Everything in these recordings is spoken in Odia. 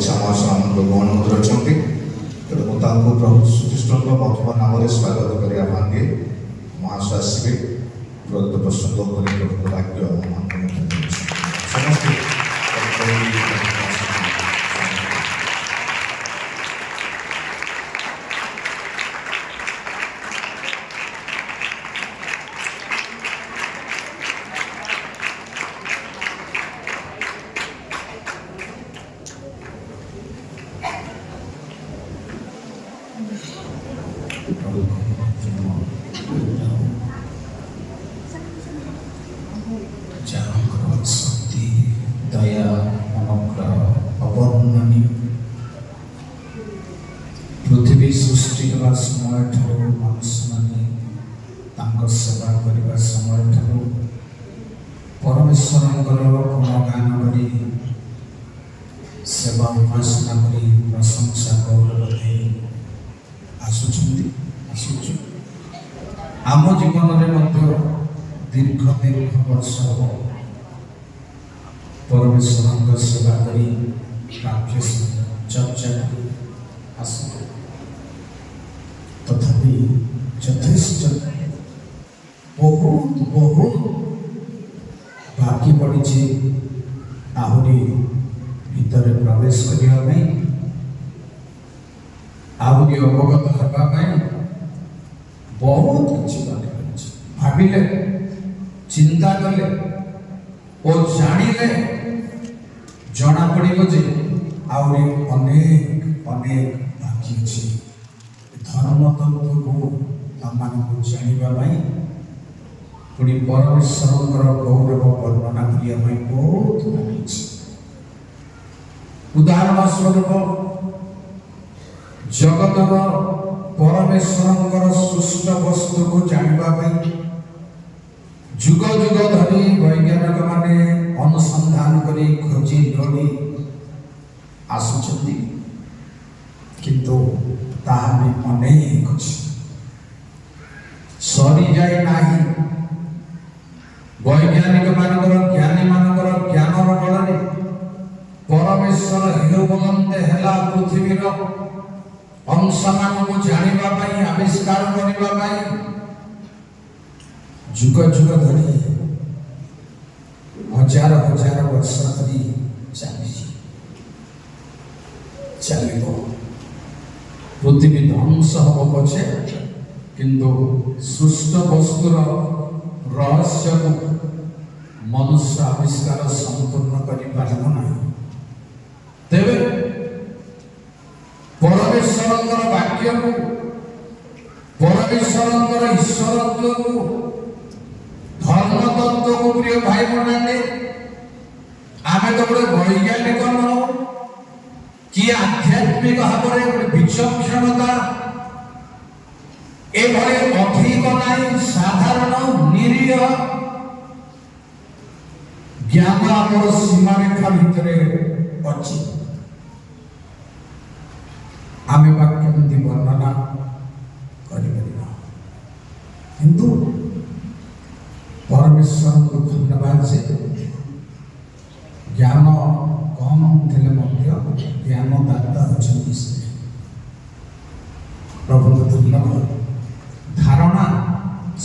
ଅଛି ଆମ ଲୋକମାନେ ମଧ୍ୟ ଅଛନ୍ତି। ତେଣୁ ମୁଁ ତାଙ୍କୁ ପ୍ରଭୁ ଶ୍ରୀକୃଷ୍ଣଙ୍କ ମଧୁର ନାମରେ ସ୍ୱାଗତ କରିବା ମାଗେ। ମହାଶୟ ଆସିବେ ବ୍ରତ ପ୍ରସଙ୍ଗ କରି ପ୍ରଭୁଙ୍କ ବାକ୍ୟ ସମସ୍ତେ शक्ति दया अनुग्रह अवर्णनीय पृथ्वी सृष्टि करवा समय ठारू मनुष्य माने सेवा करवा समय ठारू परमेश्वर गुणगान करी सेवा उपासना करी प्रशंसा गौरव दे आसुचु आम जीवन में दीर्घ वर्ष परमेश्वर सेवा करी काव्य चर्चा आस तथापि यथेष्ट बहुत बहुत बाकी पड़ी आहरी भीतर प्रवेश करने आहरी अवगत होगापी बहुत किसी भाविले चिंता कले और जानिले जना पड़ो जे आहरी अनेक अनेक बाकी अच्छी धर्म तत्व को आम जानापी पुणी परमेश्वर गौरव वर्णना करने बहुत बाकी उदाहरण स्वरूप जगतर परमेश्वर सृष्ट वस्तु को जानापी जुग जुग धरी वैज्ञानिक माने अनुसंधान करी खोजी लोड़ी आसुचंदी किंतु ताहा भी अनेक सरी जाए नाही वैज्ञानिक मानकर ज्ञानी मानकर ज्ञानर बल परमेश्वर हिरो बोलते हेला पृथ्वीर अंश मानू जानिबा पई आविष्कार करिबा पई जुग जुग धरी हजार हजार वर्ष धरी चलो पृथ्वी ध्वंस हम पछे किंतु सृष्ट वस्तुर रहस्य को मनुष्य आविष्कार संपूर्ण करि पारबो नाही तेबे परमेश्वर वाक्य को परमेश्वर ईश्वरत्व को धर्म तत्व को प्रिय भाई बने आमे तो बड़े वैज्ञानिक न कि आध्यात्मिक भाव में विचक्षणता एभले अधिक नहीं साधारण निरीह ज्ञान आमर सीमा रेखा भितर अच्छी आमे वाक्य वर्णना किंतु परमेश्वर को धन्यवाद से ज्ञान कम थे ज्ञान दाता अच्छा प्रभु को धन्यवाद धारणा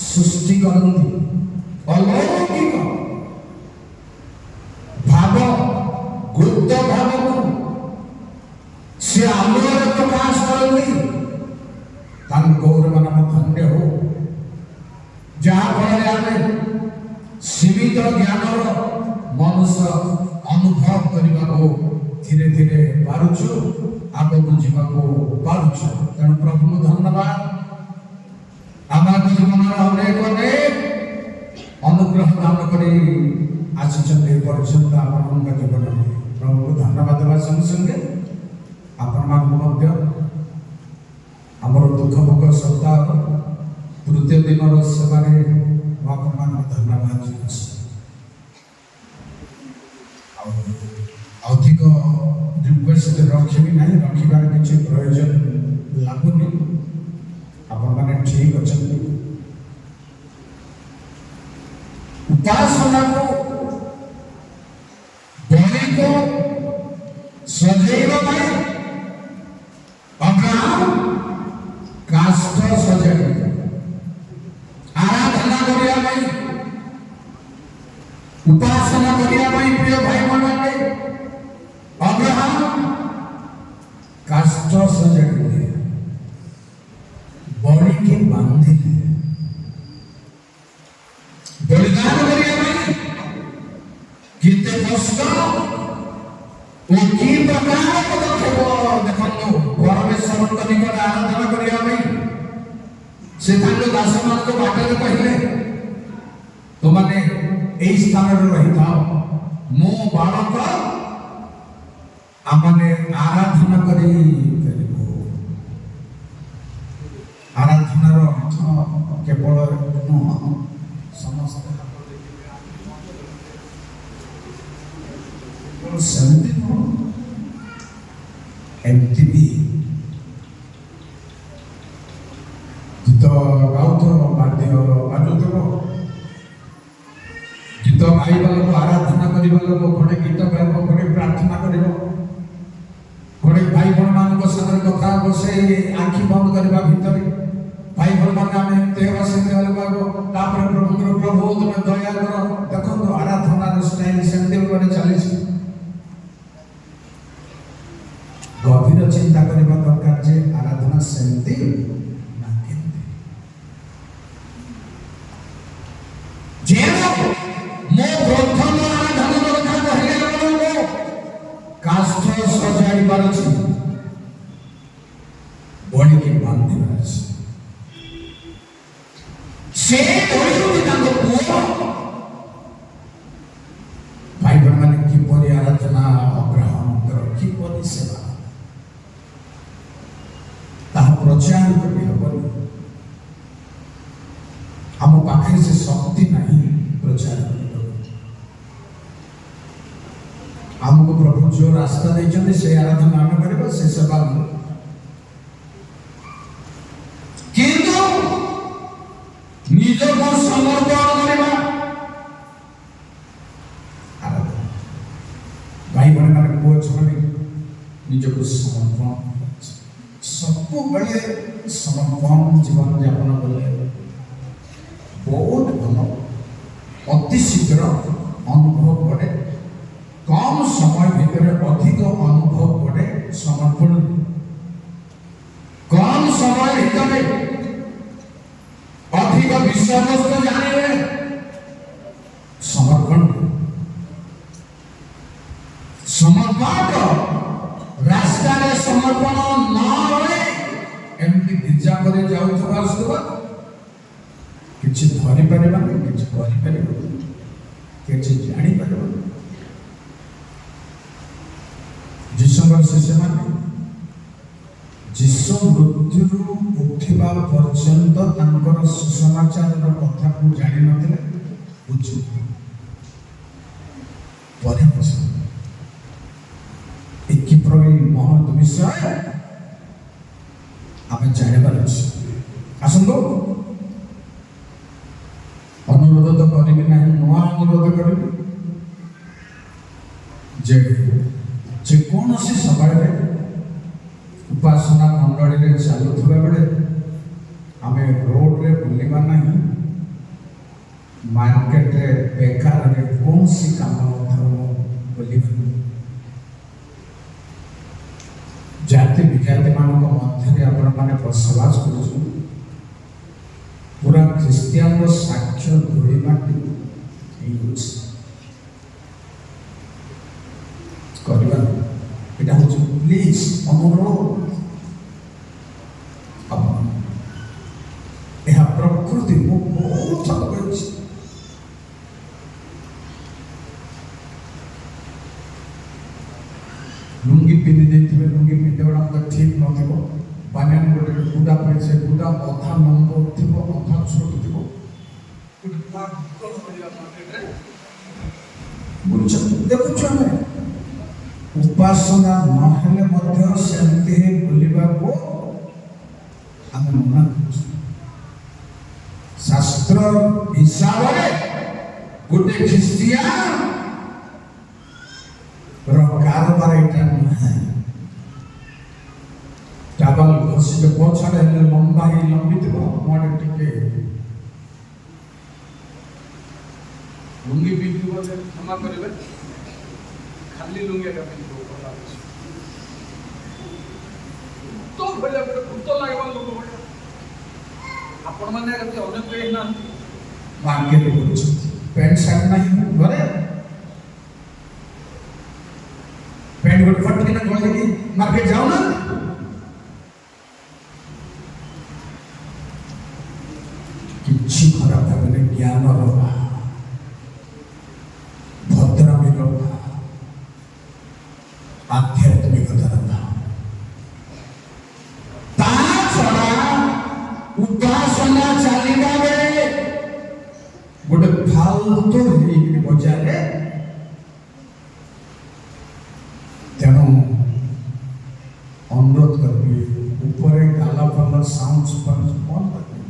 सृष्टि करती अलौकिक भाव गुप्त भाव को से आलोर प्रकाश करती गौरव नाम धन्य हो जहाँ फल आम सीमित ज्ञान मनुष्य अनुभव करने को धीरे धीरे पारुछु आग बुझा पारुछु तेणु प्रभु धन्यवाद आम जीवन अनेक अनेक अनुग्रह दान कर पर्यंत आपण जीवन प्रभु को धन्यवाद देवा संगे संगे आपण आमर दुख भोग सप्ताह तृतीय दिन सेवा आपण धन्यवाद अधिक रिक्वेस्ट रखी ना रखार किसी प्रयोजन लगुनि आपण मैंने ठीक अच्छा उपासना को बलि को ସଜେଇବା ପାଇଁ ଅବ୍ରାହମ କାଷ୍ଠ ସଜାଇଲେ, ଆରାଧନା କରିବା ପାଇଁ, ଉପାସନା କରିବା ପାଇଁ ପ୍ରିୟ ଭାଇମାନେ ଅବ୍ରାହମ କାଷ୍ଠ ସଜାଇଲେ, ବଳିକି ବାନ୍ଧିଲେ, ବଳିଦାନ କରିବା ପାଇଁ କେତେ କଷ୍ଟ ଓ କି ପ୍ରକାର ପଦକ୍ଷେପ ଦେଖନ୍ତୁ। ପରମେଶ୍ୱରଙ୍କ ନିକଟ ଆରାଧନା କରିବା ପାଇଁ ସେ ତାଙ୍କ ଦାସମାନଙ୍କୁ ବାଟରେ କହିଲେ, ତୁମାନେ ଏଇ ସ୍ଥାନରେ ରହିଥାଅ, ମୁଁ ବାଳକ ଆମମାନେ ଆରାଧନା କରିପାରିବୁ। ଆରାଧନାର ଅର୍ଥ କେବଳ ନୁହଁ, ସମସ୍ତେ ସେମିତି ନୁହଁ, ଏମିତି ବି ଗୀତ ଗାଉଥିବ, ବାଦ୍ୟ ବାଜୁଥିବ, ଗୀତ ଗାଇବା ଲୋକ, ଆରାଧନା କରିବା ଲୋକ, ଘରେ ଗୀତ ଗାଇବ, ଘରେ ପ୍ରାର୍ଥନା କରିବ, ଘରେ ଭାଇ ଭଉଣୀମାନଙ୍କ ସାଙ୍ଗରେ କଥା ହବ, ସେଇ ଆଖି ବନ୍ଦ କରିବା ଭିତରେ ଭାଇ ଭଉଣୀମାନେ ଆମେ ଏମିତି ହେବା ସେମିତି ହେଲେ କହିବ, ତାପରେ ପ୍ରଭୁଙ୍କର ପ୍ରଭୁ ତୁମେ ଦୟା କର। ଦେଖନ୍ତୁ ଆରାଧନାର ଷ୍ଟାଇଲ ସେମିତି ଭାବରେ ଚାଲିଛି। ଗଭୀର ଚିନ୍ତା କରିବା ଦରକାର ଯେ ଆରାଧନା ସେମିତି ନା କେମିତି। ମୋ ପ୍ରଥମ ଆରାଧନାର କଥା କହିଲେ ଆପଣଙ୍କୁ କାଷ୍ଠ ସଜାଡ଼ିବାର ଅଛି, ବଳିକି ବାନ୍ଧିବାର ଅଛି। ସେ ବଳିକି ତାଙ୍କ ପୁଅ ଭାଇ ଭଉଣୀମାନେ କିପରି ଆରାଧନା ଅଗ୍ରହଣଙ୍କର କିପରି ସେବା ତାହା ପ୍ରଚାର କରି ହେବନି। ଆମ ପାଖରେ ସେ ଶକ୍ତି ନାହିଁ ପ୍ରଚାର କରିବାକୁ। ଆମକୁ ପ୍ରଭୁ ଯୋଉ ରାସ୍ତା ଦେଇଛନ୍ତି ସେ ଆରାଧନା ଆମେ କରିବା, ସେ ସେବା ଆମେ। କିନ୍ତୁ ନିଜକୁ ସମର୍ପଣ କରିବା ଆରାଧନା। ଭାଇ ଭଉଣୀମାନେ ପୁଅ ଝିଅମାନେ ନିଜକୁ ସମର୍ପଣ ସବୁବେଳେ ସମର୍ପଣ ଜୀବନ ଯାପନ କଲେ ବହୁତ ଭଲ, ଅତି ଶୀଘ୍ର ଅନୁଭବ କରେ, କମ୍ ସମୟ ଭିତରେ ଅଧିକ ଅନୁଭବ କରେ। ସମର୍ପଣ କମ୍ ସମୟ ଭିତରେ ଅଧିକ ବିଷୟବସ୍ତୁ ଜାଣିବେ। ସମର୍ପଣ ରାସ୍ତାରେ ସମର୍ପଣ ନ ରହେ, ଏମିତି ଗିର୍ଜା କରି ଯାଉଥିବା ଆସୁଥିବା କିଛି ଧରିପାରିବାନି, କିଛି କରିପାରିବାନି, କିଛି ଜାଣିପାରିବାନି। ଯୀଶୁଙ୍କର ଶିଷ୍ୟମାନେ ଯୀଶୁ ମୃତ୍ୟୁରୁ ଉଠିବା ପର୍ଯ୍ୟନ୍ତ ତାଙ୍କର ସୁସମାଚାରର କଥାକୁ ଜାଣିନଥିଲେ, ବୁଝୁଥିଲେ। ପରେ এই মহৎ বিষয় আমি জানিবার আছে। আসন্তু অনুরোধ তো করিবি না, নূয়া অনুরোধ করিবি যে যেকୌଣସି ସମୟରେ ଉପାସନା ମଣ୍ଡଳୀରେ ଚାଲୁଥିବା ବେଳେ ଆମେ ରୋଡରେ ବୁଲିବା ନାହିଁ, ମାର୍କେଟରେ ବେକାରରେ କୌଣସି କାମ ବୁଲିବା। ଜାତି ବିଜାତି ମାନଙ୍କ ମଧ୍ୟରେ ଆପଣମାନେ ବସବାସ କରୁଛନ୍ତି, ପୁରା ଖ୍ରୀଷ୍ଟିଆନର ସାକ୍ଷ୍ୟ ଧୂଳି ମାଟି ହେଇଯାଉଛି କରିବା। এটা হচ্ছে প্লিজ অনুরোধ। ଏହା ପ୍ରକୃତି ମୁଁ ବହୁତ ଥର କହିଛି। ଲୁଙ୍ଗି ପିନ୍ଧି ଦେଇଥିବେ, ଲୁଙ୍ଗି ପିନ୍ଧିବାଟା ମୋତେ ଠିକ୍ ନଥିବ, ବାନିଆନ ଗୋଟେ ଗୁଡ଼ା ପାଇଁ ସେ ଗୁଡ଼ା ଅଧା ଲମ୍ବ ଥିବ, ଅଧା ଛୋଟ ଥିବ, ଦେଖୁଛୁ ଆମେ ଉପାସନା ନହେଲେ ମଧ୍ୟ ସେମିତି ହିଁ ବୁଲିବାକୁ ଆମେ ମନା କରୁଛୁ। ଶାସ୍ତ୍ର ହିସାବରେ ଗୋଟେ ଖ୍ରୀଷ୍ଟିଆନ କାରବାର ଏଇଟା ନୁହେଁ। ଖସିବେ ପଛରେ ହେଲେ ଲମ୍ବା ହେଇ ଲମ୍ବିଥିବ ମୋଟେ ଟିକେ ଲୁଙ୍ଗି ପିନ୍ଧିବ ଯେ କ୍ଷମା କରିବେ ଖାଲି ଲୁଙ୍ଗି ଏକା ପିନ୍ଧିବ ଭଲ ଲାଗୁଛି ତ ଭଳିଆ ଗୋଟେ ଭୂତ ଲାଗିବ ଲୋକ ଭଳିଆ ଆପଣମାନେ ଏମିତି ଅନେକ କେହି ନାହାନ୍ତି ମାର୍କେଟ କରୁଛନ୍ତି ପ୍ୟାଣ୍ଟ ସାର୍ଟ ନାହିଁ ଘରେ ପ୍ୟାଣ୍ଟ ଗୋଟେ ଫଟକିନା ଗଳିକି ମାର୍କେଟ ଯାଉନାହାନ୍ତି କିଛି ଖରାପ ଭାବରେ ଜ୍ଞାନର ଭଦ୍ରାମୀର ଆଧ୍ୟାତ୍ମିକତାର ତା ଛଡ଼ା ଉପାସନା ଚାଲିବା ବେଳେ ଗୋଟେ ଫାଲତୁ ହେଇକି ବଜାରରେ ତେଣୁ ଅନୁରୋଧ କରିବି ଉପରେ ଗାଲା ଫାଲ ସାଉଣ୍ଡ ବନ୍ଦ କରିବି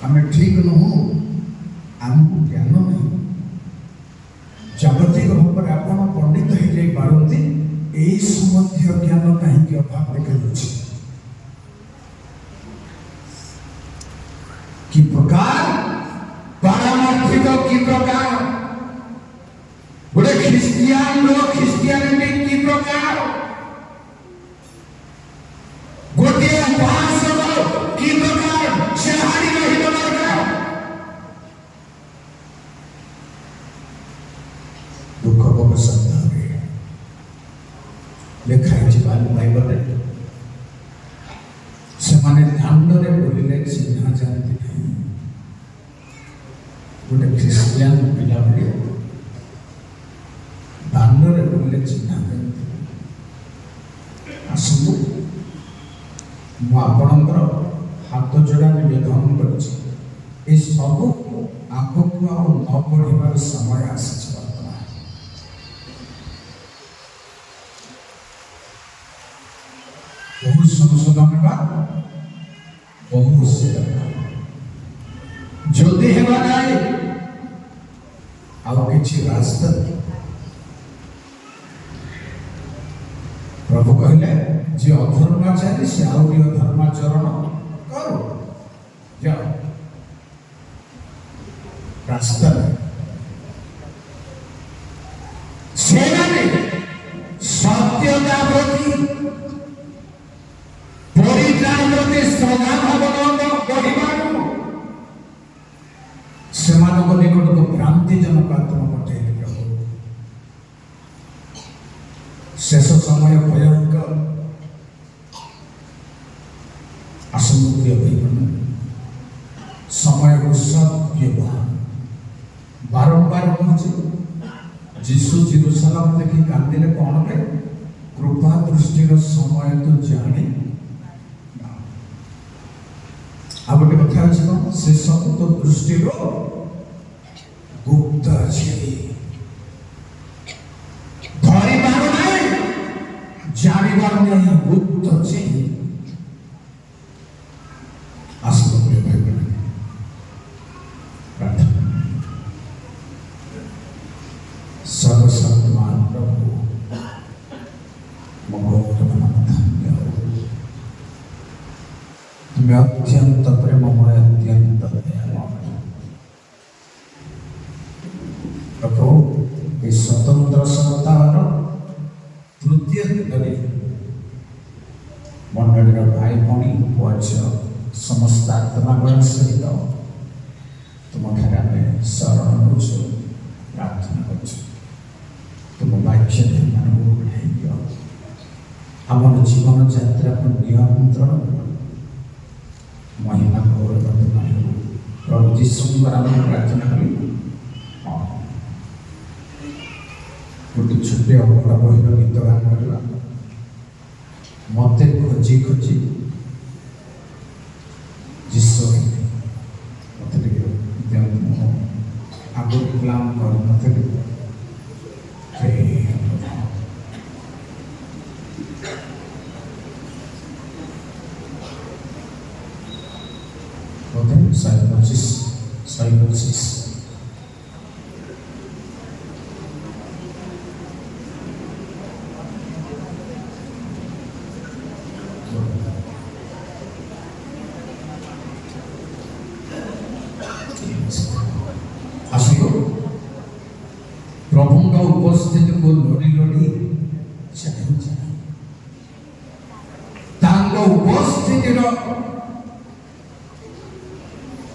ଆମେ ଠିକ ନୁହଁ ଆମକୁ ଜ୍ଞାନ ନାହିଁ ଜାଗତିକ ଭାବରେ ଆପଣ ପଣ୍ଡିତ ହେଇଯାଇପାରନ୍ତି ଏଇ ସମ୍ବନ୍ଧୀୟ ଜ୍ଞାନ କାହିଁକି ଅଭାବ ଦେଖାଯାଉଛି कि प्रकार पारमार्थिक की प्रकार गोटे ख्रिस्टियान लोग ख्रिस्टियानिटी की प्रकार गोटे उपासक की प्रकार से हारी रही दरकार दुख भोग शब्द लिखा है बाइबल से माने दांडरे बोलिले चिन्हा जानती नहीं गोटे ख्रिस्टियान पिला भली दांडरे बोलिले चिन्हा जानती आसतु मु आपणकर हाथ जोड़ा निवेदन करुछि ए सब आगकू आ न बढ़िबार समय आसीछि वर्तमान बहुत संशोधन बा बहुत से जल्दी हेबा नाही आउ किछि रास्ता प्रभु कहले जे अधर्माचारी से आउरी अधर्माचरण करो जाओ रास्ता सेनाने सत्यता प्रति परित्राण प्रति श्रद्धा भावना बढ़िबारू सेमानक निकटक भ्रांतिजनक आत्मा पठेइले प्रभु शेष समय भयंकर असमुद्रीय भीमन समय को सद्व्यवहार बारंबार पहुंचे जीशु जेरूशलेम देखी कांदिले कौन पे कृपा दृष्टि समय तो जाने आ गोटे कथा अच्छे कौन से सब तो दृष्टि गुप्त अच्छे धरी बार नहीं जानी बार नहीं गुप्त अच्छे आसलो प्रिय भाई बहन प्रार्थना सर्वशक्तिमान प्रभु तुम्हें अत्यंत प्रेममय अत्यंत दयामय प्रभु इस स्वतंत्र सप्ताह तृतीय दिन मंडली भाई भौणी पुआ झील समस्त आत्मागण सहित तुम ठारे शरण होचु प्रार्थना कर तुम वाक्य बढ़ाई दियो आम जीवन यात्रा को नियंत्रण महिमा गौरव प्रभु जीशु प्रार्थना करी गोटे छोटे बड़ बहिर गीत गान करवा मत खोजी खोजी जीशु मत आगे प्लान कर मत Psychosis.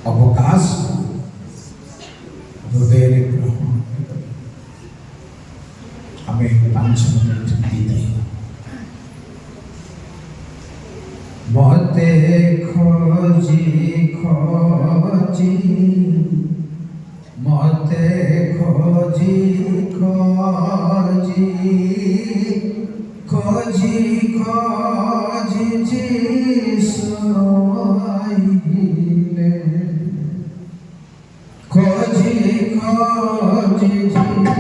अवकाश हृदय ग्रहण हमें 5 मिनट दी गई। मते खोजी खोजी मते खोजी खोजी खोजी खोजी जिसोइले खोजी खोजी जिसोइले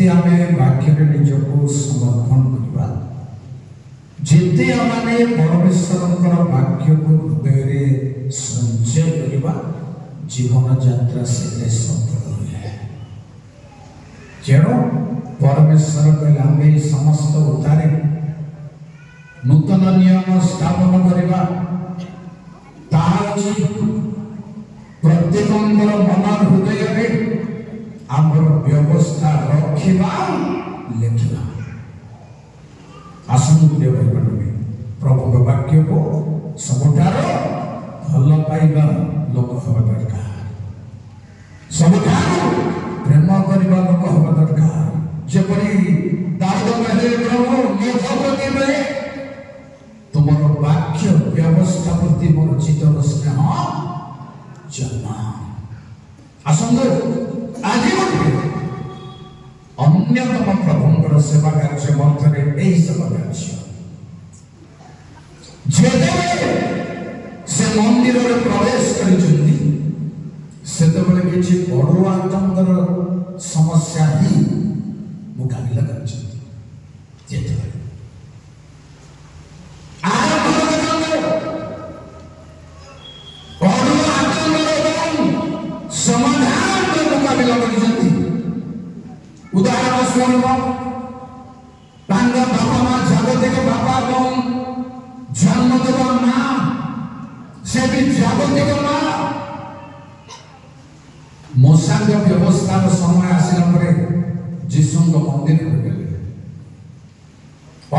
ଯେତେ ଆମେ ବାକ୍ୟରେ ନିଜକୁ ସମର୍ପଣ କରିବା, ଯେତେ ଆମେ ପରମେଶ୍ୱରଙ୍କର ବାକ୍ୟକୁ ହୃଦୟରେ ସଞ୍ଚୟ କରିବା, ଜୀବନ ଯାତ୍ରା ସେତେ ସଫଳ ହୁଏ। ତେଣୁ ପରମେଶ୍ୱର କହିଲେ ଆମେ ସମସ୍ତ ଉଦ୍ଧାରେ ନୂତନ ନିୟମ ସ୍ଥାପନ କରିବା, ତାହା ହେଉଛି ପ୍ରତ୍ୟେକଙ୍କର ମନ ହୃଦୟରେ ଆମର ବ୍ୟବସ୍ଥା ରଖିବା, ଲେଖିବା। ଆସନ୍ତୁ ପ୍ରିୟ ଭାଇମାନେ, ପ୍ରଭୁଙ୍କ ବାକ୍ୟକୁ ସବୁଠାରୁ ଭଲ ପାଇବା ଲୋକ ହେବା ଦରକାର, ସବୁଠାରୁ ପ୍ରେମ କରିବା ଲୋକ ହେବା ଦରକାର। ଯେପରି ଦାଉଦ କହିଲେ, ପ୍ରଭୁ ନିଜ ପ୍ରତି ବେଳେ ତୁମର ବାକ୍ୟ ବ୍ୟବସ୍ଥା ପ୍ରତି ମୋର ଚିତ୍ତର ସ୍ନେହ ଜନ୍ମା। ଆସନ୍ତୁ ଆଜି ଗୋଟେ ଅନ୍ୟତମ ପ୍ରଭୁଙ୍କର ସେବା କାର୍ଯ୍ୟ ମଧ୍ୟରେ ଏହି ସେବା କାର୍ଯ୍ୟ। ଯେତେବେଳେ ସେ ମନ୍ଦିରରେ ପ୍ରବେଶ କରିଛନ୍ତି, ସେତେବେଳେ କିଛି ଅଡୁଆତଙ୍କର ସମସ୍ୟା ହିଁ ମୁକାବିଲା କରିଛନ୍ତି। ଯେତେବେଳେ ସମାଧାନର ମୁକାବିଲା କରିଛନ୍ତି। ଉଦାହରଣ ସ୍ୱରୂପ ତାଙ୍କ ବାପା ମା, ଜାଗତିକ ବାପା ଏବଂ ଜନ୍ମ ଦେବା ମା, ସେ ବି ଜାଗତିକ ମା। ମୋସାଙ୍କ ବ୍ୟବସ୍ଥାର ସମୟ ଆସିଲା ପରେ ଯୀଶୁଙ୍କ ମନ୍ଦିରକୁ ଗଲେ।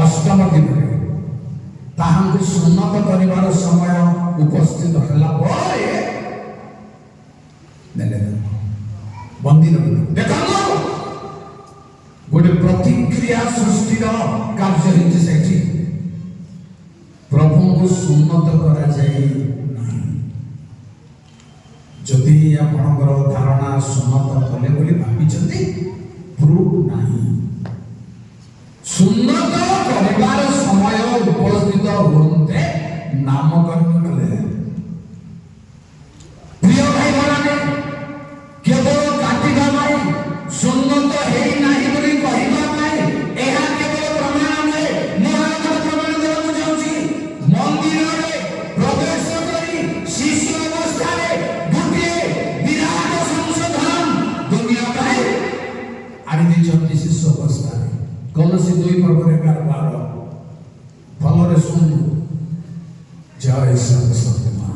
ଅଷ୍ଟମ ଦିନରେ ତାହାଙ୍କୁ ସୁନ୍ନତ କରିବାର ସମୟ ଉପସ୍ଥିତ ହେଲା ପରେ ମନ୍ଦିର ଦେଖନ୍ତୁ ଗୋଟେ ପ୍ରତିକ୍ରିୟା ସୃଷ୍ଟିର କାର୍ଯ୍ୟ ହେଇଛି ସେଠି। ପ୍ରଭୁଙ୍କୁ ସୁନ୍ନତ କରାଯାଇ ନାହିଁ। ଯଦି ଆପଣଙ୍କର ଧାରଣା ସୁନ୍ନତ କଲେ ବୋଲି ଭାବିଛନ୍ତି, ପ୍ରୁଫ୍ ନାହିଁ। ସୁନ୍ନତ କରିବାର ସମୟ ଉପସ୍ଥିତ ହୁଅନ୍ତେ ନାମକରଣ କଲେ। ପ୍ରିୟ ଭାଇମାନେ, କେବଳ କାଟିବା ପାଇଁ, ସୁନ୍ନତ ହେଇ ନାହିଁ ବୋଲି କହିବା ପାଇଁ ଏହା କେବଳ ପ୍ରମାଣ ନୁହେଁ। ମୁଁ ଆଉ ପ୍ରମାଣ ଦେବାକୁ ଚାହୁଁଛି। ମନ୍ଦିରରେ ପ୍ରବେଶ କରି ଶିଶୁ ଅବସ୍ଥାରେ ଗୋଟିଏ ବିରାଟ ସଂଶୋଧନ ଦୁନିଆ ପାଇଁ ଆଣି ଦେଇଛନ୍ତି। ଶିଶୁ ଅବସ୍ଥାରେ କୌଣସି 2:11-12 ଭଲରେ ଶୁଣୁ। ଜୟ ସତ୍ୟ ମା।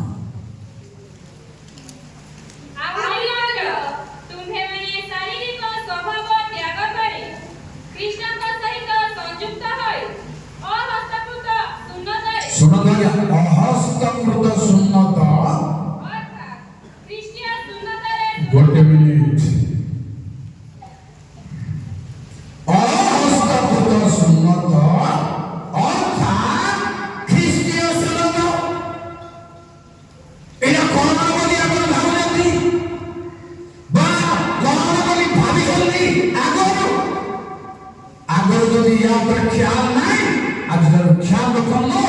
ଅହସ୍ତକୃତ ସୁନ୍ନତ, ଗୋଟେ ମିନିଟ। ଅହସ୍ତକୃତ ସୁନ୍ନତ ଅର୍ଥାତ୍ ଖ୍ରୀଷ୍ଟୀୟ ସୁନ୍ନତ। ଏଇଟା କଣ ବୋଲି ଆପଣ ଭାବୁଛନ୍ତି ବା କଣ ବୋଲି ଭାବିଛନ୍ତି? ଆଗରୁ ଯଦି ୟା ଉପରେ ଖ୍ୟାଲ ନାହିଁ, ଆଜିଠାରୁ ଖ୍ୟାଲ ରଖନ୍ତୁ।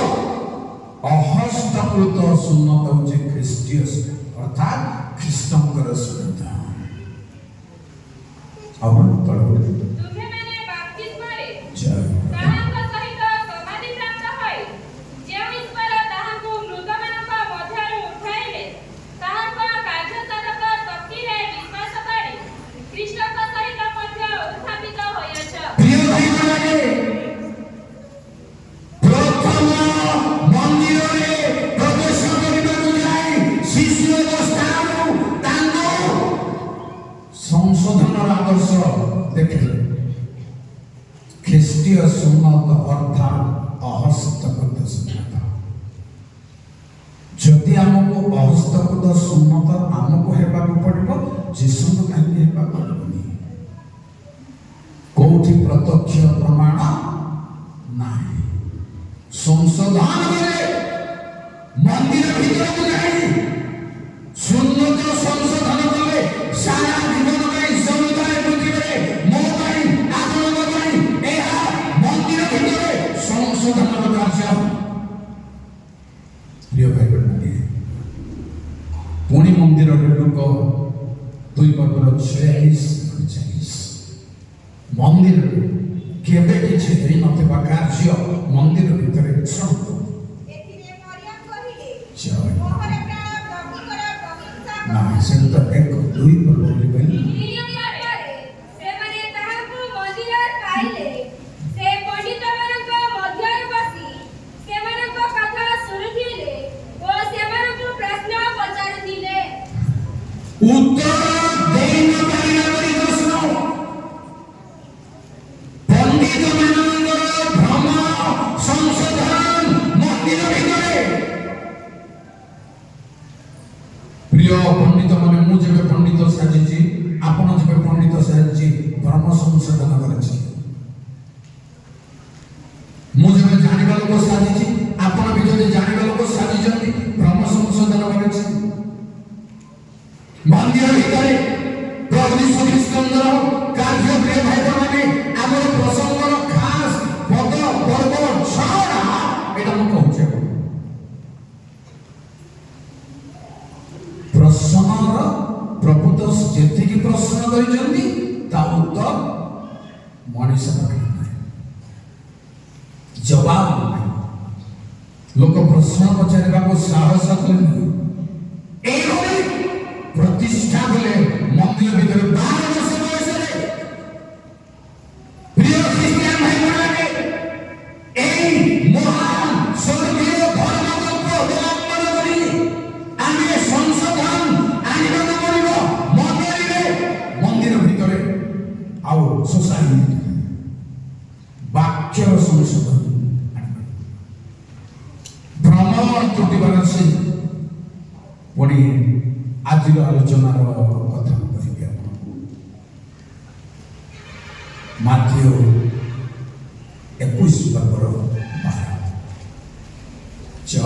ଅହସ୍ତକୃତ ସୁନ୍ନତ ହେଉଛି ଖ୍ରୀଷ୍ଟୀୟ ଅର୍ଥାତ୍ ଖ୍ରୀଷ୍ଟଙ୍କର ସୁନ୍ନତ। সংশোধনের আদর্শ দেখলে খ্রিস্টীয় সুন্নত অর্থাৎ অহস্তকৃত সুন্নত। যদি আমাকে অহস্তকৃত সুন্নত আমাকে হেବାକୁ পড়িব, যୀଶୁଙ୍କୁ କାହିଁକି ହେବାକୁ ପଡ଼ିବନି? କୋଉଠି ପ୍ରତ୍ୟକ୍ଷ ପ୍ରମାଣ ନାହିଁ। ସଂଶୋଧନରେ ମନ୍ଦିର ଭିତରକୁ ଯାଇ ସୁନ୍ନତ ସଂଶୋଧନ କଲେ ସାରା ଜୀବନ ପାଇଁ, ସମୁଦାୟ ପୃଥିବୀରେ ମୋ ପାଇଁ, ଆପଣଙ୍କ ପାଇଁ ଏହା ମନ୍ଦିର ଭିତରେ ସଂଶୋଧନର କାର୍ଯ୍ୟ। ପ୍ରିୟ ଭାଇମାନେ, ପୁଣି ମନ୍ଦିରରେ ଲୋକ 2:46-47 ମନ୍ଦିର କେବେ କିଛି ହେଇନଥିବା କାର୍ଯ୍ୟ ମନ୍ଦିର ଭିତରେ ଶୁଣନ୍ତୁ। ଏଥିରେ ମରିୟମ କହିଲେ, ଜୟ ମୋହର ପ୍ରାଣ ପ୍ରଭୁଙ୍କର ପ୍ରଶଂସା ନା କର। ସେ ତ 1 2 ବୋଲି ସେମାନେ ତାହାକୁ ମନ୍ଦିରରେ ପାଇଲେ। ସେ ପଣ୍ଡିତମାନଙ୍କ ମଧ୍ୟରେ ବସି ସେମାନଙ୍କ କଥା ଶୁଣୁଥିଲେ ଓ ସେମାନଙ୍କୁ ପ୍ରଶ୍ନ ପଚାରୁଥିଲେ। ଉତ୍ତର ଦେଇ ନ ପାରିଲା ପରି ପ୍ରଶ୍ନ। ପଣ୍ଡିତମାନଙ୍କର ଭ୍ରମ ସଂଶୋଧନ ମନ୍ଦିର ଭିତରେ। ପ୍ରିୟ ପଣ୍ଡିତମାନେ, ମୁଁ ଯେବେ ପଣ୍ଡିତ ସାଜିଛି, ଆପଣ ଯେବେ ପଣ୍ଡିତ ସାଜିଛି, ଭ୍ରମ ସଂଶୋଧନ କରିଛି। ମୁଁ ଯେବେ ଜାଣିବା ଲୋକ ସାଜିଛି, ଆପଣ ବି ଯଦି ଜାଣିବା ଲୋକ ସାଜିଛନ୍ତି, ଭ୍ରମ ସଂଶୋଧନ କରିଛି। ମନ୍ଦିର ଭିତରେ ପ୍ରଭୁ ଯୀଶୁ ଖ୍ରୀଷ୍ଟଙ୍କର କାର୍ଯ୍ୟ ପ୍ରିୟ ଭାଇମାନେ, ଆମର ପ୍ରସଙ୍ଗର ଖାସ ପଦ ପର୍ବ ଛଡ଼ା ଏଇଟା ମୁଁ କହୁଛି। ପ୍ରଶ୍ନର ପ୍ରଭୁ ତ ଯେତିକି ପ୍ରଶ୍ନ କରିଛନ୍ତି ତା ଉତ୍ତର ମଣିଷ ପାଖରେ ନାହିଁ, ଜବାବ ନାହିଁ। ଲୋକ ପ୍ରଶ୍ନ ପଚାରିବାକୁ ସାହସ କଲେନି। ଏଇଭଳି ପ୍ରତିଷ୍ଠା କଲେ ମନ୍ଦିର ଭିତରେ 12 ବର୍ଷ ବୟସରେ। ପ୍ରିୟ ଖ୍ରୀଷ୍ଟିଆନ ଭାଇମାନେ, ଏହି ମହାନ ସ୍ୱର୍ଗୀୟ ଧର୍ମତତ୍ତ୍ୱ ଅବଲମ୍ବନ କରି ଆମେ ସଂଶୋଧନ ଆଣିବାକୁ ପଡ଼ିବ ମନ୍ଦିର ଭିତରେ ଆଉ ସୋସାଇଟି ବାକ୍ୟର ସଂଶୋଧନ ଆଣିବାକୁ। ଭ୍ରମ ତୁଟିବାର ଅଛି। ପୁଣି ଆଜିର ଆଲୋଚନାର କଥା ମୁଁ କହିବି ଆପଣଙ୍କୁ। ମାଥ୍ୟୁ 21 ପର୍ବର 12। ଜୟ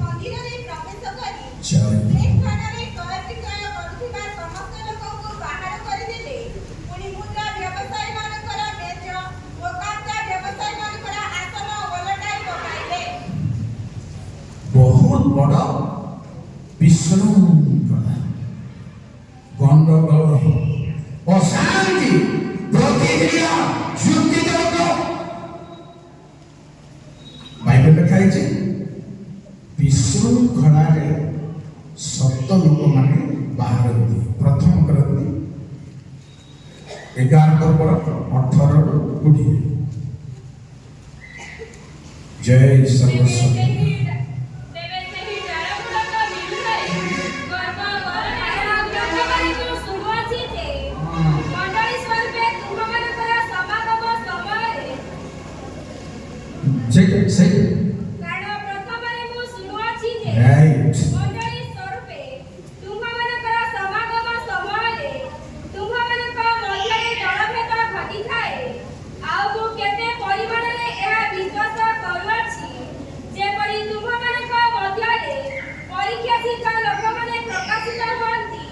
ମନ୍ଦିରରେ ପ୍ରବେଶ କରି ଜୟ ସେ ସ୍ଥାନରେ କ୍ରୟ ବିକ୍ରୟ କରୁଥିବା ସମସ୍ତ ଲୋକଙ୍କୁ ବାହାର କରିଦେଲେ। ପୁଣି ମୁଦ୍ରା ବ୍ୟବସାୟୀମାନଙ୍କର ମେଜ ଓ କାନ୍ତା ବ୍ୟବସାୟୀମାନଙ୍କର ଆସନ ଓଲଟାଇ ପକାଇଲେ। ବହୁତ ବଡ଼ ବିଶୃଙ୍ଖଳା, ଗଣ୍ଡଗୋଳ, ଅଶାନ୍ତି, ପ୍ରତିକ୍ରିୟା, ଯୁକ୍ତିତର୍କ। ବାଇବେଲ ଲେଖା ହେଇଛି, ବିଶୃଙ୍ଖଳାରେ ସତ ଲୋକମାନେ ବାହାରନ୍ତି। ପ୍ରଥମ କରନ୍ତି 11 ପର୍ବର 18ରୁ 20। ଜୟ ସର୍ବସ୍ୱ। ତେବେ ସେହି ଡାଳଗୁଡ଼ାକ ବିରୁଦ୍ଧରେ ଗର୍ବ କର ନାହିଁ। ପ୍ରଥମରେ ମୁଁ ଶୁଣୁଅଛି ଯେ ମଣ୍ଡଳୀ ସ୍ୱରୂପେ ତୁମମାନଙ୍କର ସମାଗମ ସମୟରେ, କାରଣ ପ୍ରଥମରେ ମୁଁ ଶୁଣୁଅଛି ଯେ Right. ମଣ୍ଡଳୀ ସ୍ୱରୂପେ ତୁମମାନଙ୍କର ସମାଗମ ସମୟରେ ତୁମମାନଙ୍କ ମଧ୍ୟରେ ଦଳଭେଦ ଘଟିଥାଏ। ଆଉ ମୁଁ କେତେ ପରିମାଣରେ ଏହା ବିଶ୍ୱାସ କରୁଅଛି, ଯେପରି ତୁମମାନଙ୍କ ମଧ୍ୟରେ ପରୀକ୍ଷାଶୀତ ଲୋକମାନେ ପ୍ରକାଶିତ ହୁଅନ୍ତି।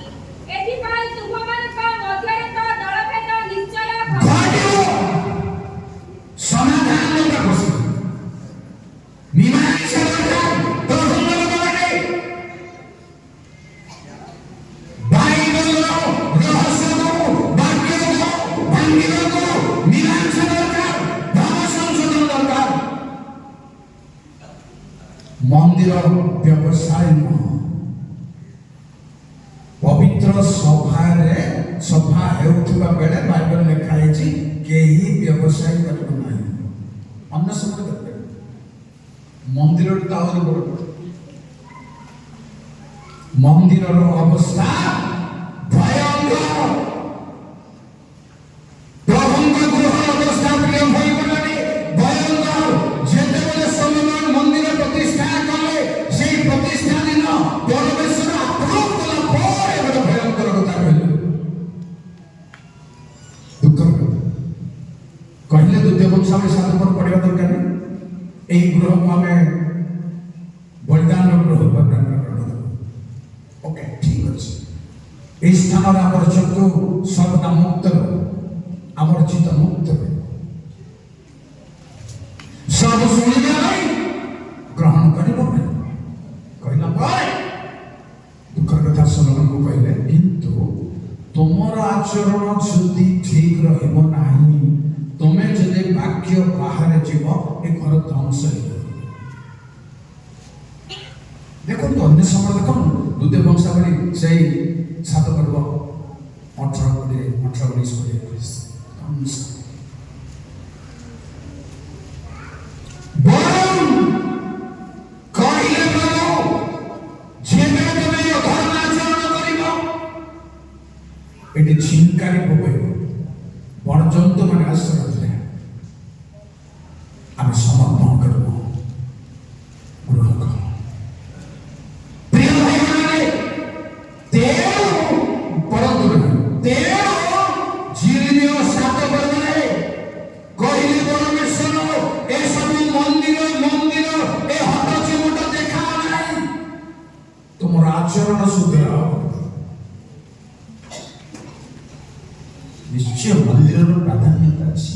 ଏଥିପାଇଁ ତୁମମାନଙ୍କ ମଧ୍ୟରେ ତ ଦଳଭେଦ ନିଶ୍ଚୟ ଘଟିବ। ସମାଧାନ ପ୍ରଶ୍ନ ମୀମାଂସା ଦରକାର। ପ୍ରସଙ୍ଗ ଲୋକମାନେ ବାଇବେଲର ରହସ୍ୟକୁ, ବାକ୍ୟକୁ ଭାଙ୍ଗିବାକୁ ମୀମାଂସା ଦରକାର, ଧର୍ମ ସଂଶୋଧନ ଦରକାର। ମନ୍ଦିର ବ୍ୟବସାୟ ନୁହଁ। ପବିତ୍ର ସଭା ହେଉଥିବା ବେଳେ ବାଇବେଲ ଲେଖା ହେଇଛି, କେହି ବ୍ୟବସାୟ କରିବ ନାହିଁ। ଅନ୍ୟ ସମୟରେ ଦରକାର। ମନ୍ଦିରଟି ତ ଆହୁରି ବଡ଼। ମନ୍ଦିରର ଅବସ୍ଥା ଭୟଙ୍କର। ପ୍ରଭୁଙ୍କ ଗୃହ ଅବସ୍ଥା ପ୍ରିୟ ଭାଇମାନେ ଭୟଙ୍କର। ଯେତେବେଳେ ସଲୋମନ ମନ୍ଦିର ପ୍ରତିଷ୍ଠା କଲେ, ସେଇ ପ୍ରତିଷ୍ଠା ଦିନ ପରମେଶ୍ୱର ଆପ୍ରୁଭ କଲା ପରେ ଗୋଟେ ଭୟଙ୍କର କଥା କହିଲେ। ଦୁଃଖର କଥା କହିଲେ, ଦ୍ୱିତୀୟ ବଂଶାବଳୀ 7 ପଦ ପଢିବା ଦରକାର। ଏହି ଗୃହକୁ ଆମେ ବଳିଦାନର ଗୃହ ଭାବରେ ଗ୍ରହଣ କରୁ। ଓକେ, ଠିକ ଅଛି। এই স্থাନରେ ଆମର ଚକ୍ଷୁ ସର୍ବଦା ମୁକ୍ତ ରହିବ, ଆମର ଚିତ୍ତ ମୁକ୍ତ ରହିବ। ସବୁ ଶୁଣିବା ପାଇଁ ଗ୍ରହଣ କରିବ ନାହିଁ। କହିଲା ପରେ ଦୁଃଖର କଥା ସଲୋମନକୁ କହିଲେ, କିନ୍ତୁ ତୁମର ଆଚରଣ ଯଦି ଠିକ ରହିବ ନାହିଁ ତୁମେ ଯଦି ବାକ୍ୟ ବାହାରେ ଯିବ ଏ ଘର ଧ୍ୱଂସ ହେଇଯିବ। ଦେଖନ୍ତୁ ଅନ୍ୟ ସମୟ ଦେଖନ୍ତୁ ଦ୍ୱିତୀୟ ବଂଶାବଳୀ ସେଇ 7 ପର୍ବ 18-19 କହିଲେ ପ୍ରଭୁ ଯେବେ ତମେ ଅଧର୍ମ ଆଚରଣ କରିବ ଏଠି ଛିଙ୍କାରି ପକାଇବ ବଣ ଜନ୍ତୁ ମାନେ ଆଶ୍ରୟ ଥିଲେ ଆମେ ସମର୍ପଣ କରିବୁ ଗୃହ ପ୍ରିୟ ଭାଇମାନେ ତେଣୁ ପରନ୍ତୁ ତେଣୁ ଜିରିମିୟ 7 ପର୍ବରେ କହିଲେ ପରମେଶ୍ୱର ଏସବୁ ମନ୍ଦିର ଏ ହଟ ଚିମୁଟ ଦେଖା ନାହିଁ ତୁମର ଆଚରଣ ସୁଧର ନିଶ୍ଚୟ ମନ୍ଦିରର ପ୍ରାଧାନ୍ୟତା ଅଛି।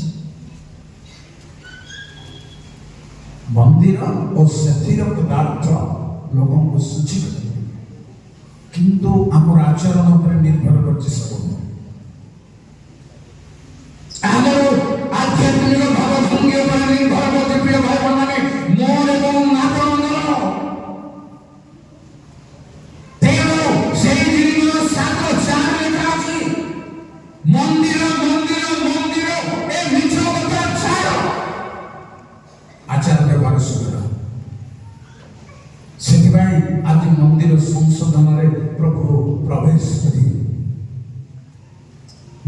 ମନ୍ଦିର ଓ ସେଥିର ପଦାର୍ଥ ଲୋକଙ୍କୁ ସୂଚୀ କରିବେ କିନ୍ତୁ ଆମର ଆଚରଣ ଉପରେ ନିର୍ଭର କରୁଛି ସବୁ। ଆମର ଆଧ୍ୟାତ୍ମିକ ଭାବ ଭଙ୍ଗୀ ଉପରେ ନିର୍ଭର କରୁଛି ପ୍ରିୟ ଭାଇମାନେ ମୋର ଏବଂ ଆପଣଙ୍କର। ତେଣୁ ସେଇ ଜିନିଷ 7:4 ଲେଖା ଅଛି ମନ୍ଦିର ଏ ମିଛ କଥା ଛାଡ଼ ଆଚାର ବ୍ୟବହାର ସୁଧର। ସେଥିପାଇଁ ଆଜି ମନ୍ଦିର ସଂଶୋଧନରେ ପ୍ରଭୁ ପ୍ରବେଶ କରି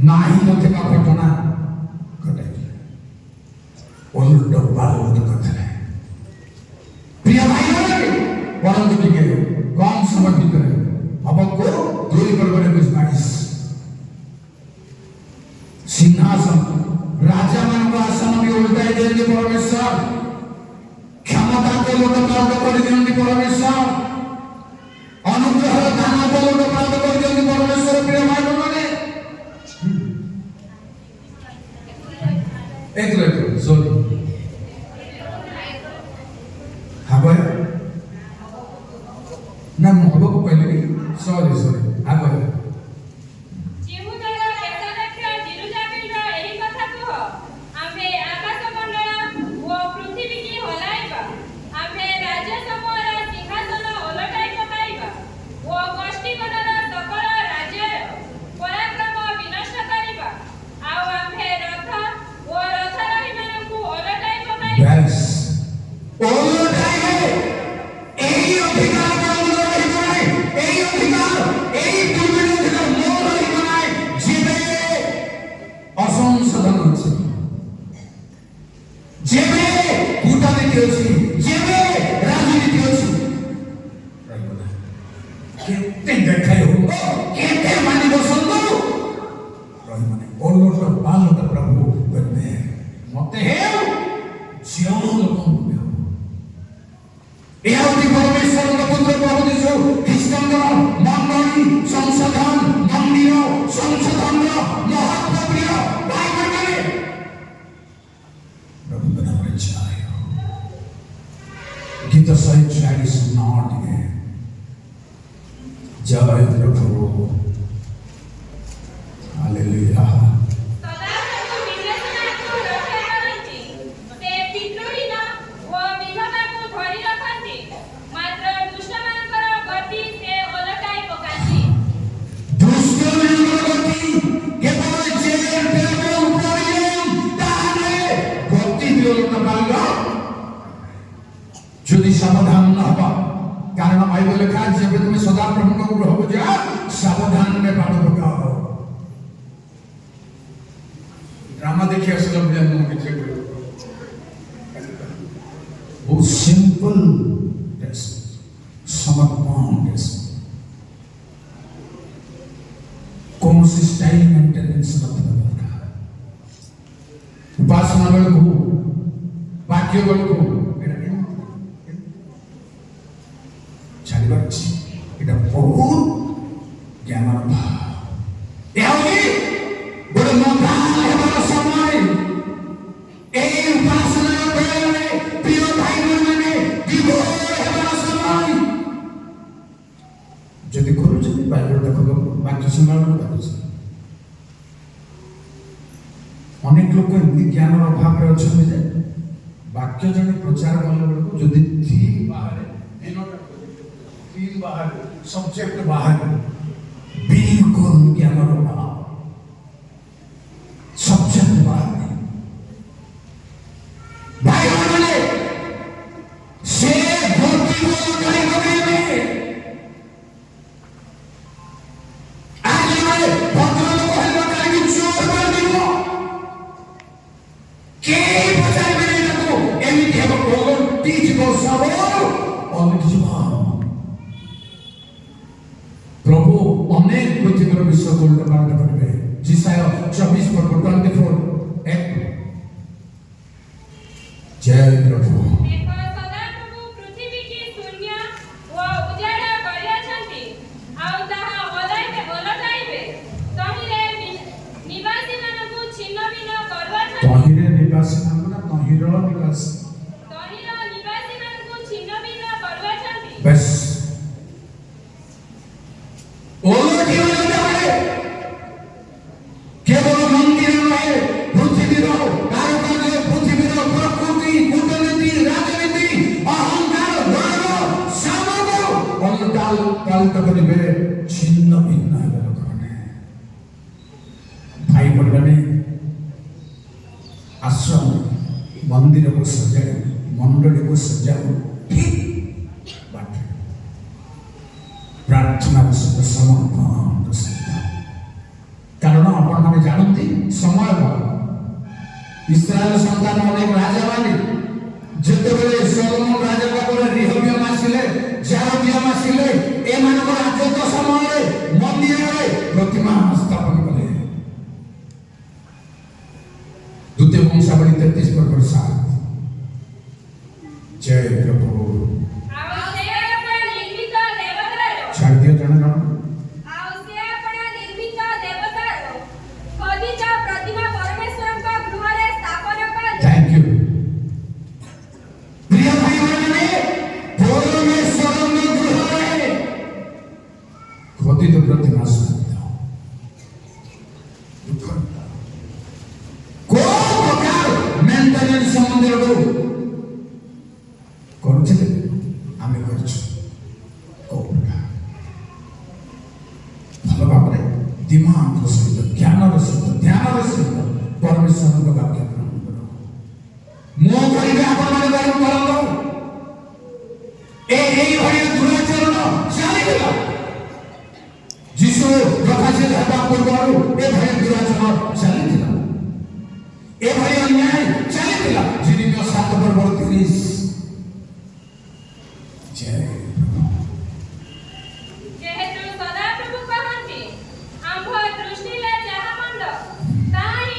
ନାହିଁ ନଥିବା ଘଟଣା ଘଟାଇଥିଲେ ଓଲଟ ପାଲଟ କରିଥିଲେ। ପ୍ରିୟ ଭାଇମାନେ ପରନ୍ତୁ ଟିକେ କମ୍ ସମୟ ଭିତରେ ହବକୁ 2 ପର୍ବରେ 22 ସିଂହାସନ ରାଜାମାନଙ୍କ ଆସନ ବି ଉଲ୍ଟାଇ ଦିଅନ୍ତି ପରମେଶ୍ୱର। କ୍ଷମତାକୁ ଲୋଟପାଲଟ କରିଦିଅନ୍ତି ପରମେଶ୍ୱର। ଅନୁଗ୍ରହର ଦାନକୁ ଲୋଟପାଲଟ କରିଦିଅନ୍ତି ପରମେଶ୍ୱର। ପ୍ରିୟ ଭାଇମାନେ ଏକ ସରି ହାବୟ ନା ମୁଁ ହବକୁ କହିଲି ସରି ହାବୟ गीत 149 जय प्रभु हालेलुया। যদি সাবধান না হবা কারণ বাইবেল লেখা আছে যে তুমি সদা প্রভুকে গ্রহ বুঝা সাবধানে পাঠ পকাও। ড্রামা দেখি আসলে জানো কিছু बहुत सिंपल टेस्ट समर्पण टेस्ट कौन सी स्टाइल मेंटेनेंस रखना उपासना बेलू वाक्य बेलू छाड़बार এটা बहुत ज्ञान भाव गोटे मदान हेबार समय এই উপাসনা বেলায় প্রিয় ভাই মানে বিভোর হেবার সময় যদি করুছেন বাইবেল দেখো বাক্য শুনবার বাক্য অনেক লোক এমনি জ্ঞানর অভাবে অଛନ୍ତି যে বাক্য জনে প্রচার কলা বেড়ে যদি থিম বাহারে থিম বাহারে সবজেক্ট বাহারে বিলকুল জ্ঞানর অভাব সবজেক্ট বাহারে ভাই মানে সে ভর্তি বলকারী হবে प्रभु अनेक पृथ्वी विश्व गोल्ड पालन करेंगे जिसाय 24 पर 24 एक जय प्रभु देखो सदाप्रभु पृथ्वी की शून्य व उजाड़ करियाछंती आउ ताहा वलटाइबे तहिले निवासी मानकु छिन्न भिन्न करवाछंती तहिरे निवासी मानकु ना तहिरो निवासी निवासी मानकु छिन्न भिन्न करवाछंती बस केवल मंदिर रहे पृथ्वीर कारुकार्य पृथ्वीर प्रकृति कूटनीति राजनीति अहंकार गर्व सामर्थ अलटाल पालित करिबे छिन्न भिन्न हेबे लोकमाने भाई बड़ने आश्रम मंदिर को सजाए मंडली को सजाओ ठीक बाटे प्रार्थना समर्पण कारण आपण माने जानती समय इस्राएल संतान अनेक राजा माने जते बेले सोलोमन राजा बाबरे रिहबियम आसिले जारोबियम आसिले ए मानको राजत्व समय मंदिर रे प्रतिमा स्थापन कले द्वितीय वंशावली 33 पर 7 जय प्रभु आउ से अपना निर्मित देवतार छाड़ दियो जण आउ से अपना निर्मित देवतार खदित प्रतिमा परमेश्वर का गृह रे स्थापन कले थैंक यू प्रिय भाई बहने परमेश्वर में गृह रे खदित प्रतिमा स्थापित को प्रकार मेंटेनेंस मंदिर को କରୁଥିଲେ ଆମେ କରିଛୁ କୋଉ ପ୍ରକାର ଭଲ ଭାବରେ ଦିମାଗର ସହିତ ଜ୍ଞାନର ସହିତ ଧ୍ୟାନର ସହିତ ପରମେଶ୍ୱରଙ୍କ ବାକ୍ୟ ଗ୍ରହଣ କର ମୋ କହିବେ ଆପଣମାନେ ଗ୍ରହଣ କରନ୍ତୁ ଏଇଭଳି ଦୁରାଚରଣ ଚାଲିଥିଲା ଯୀଶୁ ପ୍ରକାଶିତ ହେବା ପୂର୍ବରୁ ଏଭଳି ଦୁରାଚରଣ ଚାଲିଥିଲା ଏଭଳି ଅନ୍ୟାୟ ଚାଲିଥିଲା ଯେମିତି 7 ପର୍ବର 30 जेहेतु सदाप्रभु कहन्ति आम्भ दृष्टिले जाहा मंद ताही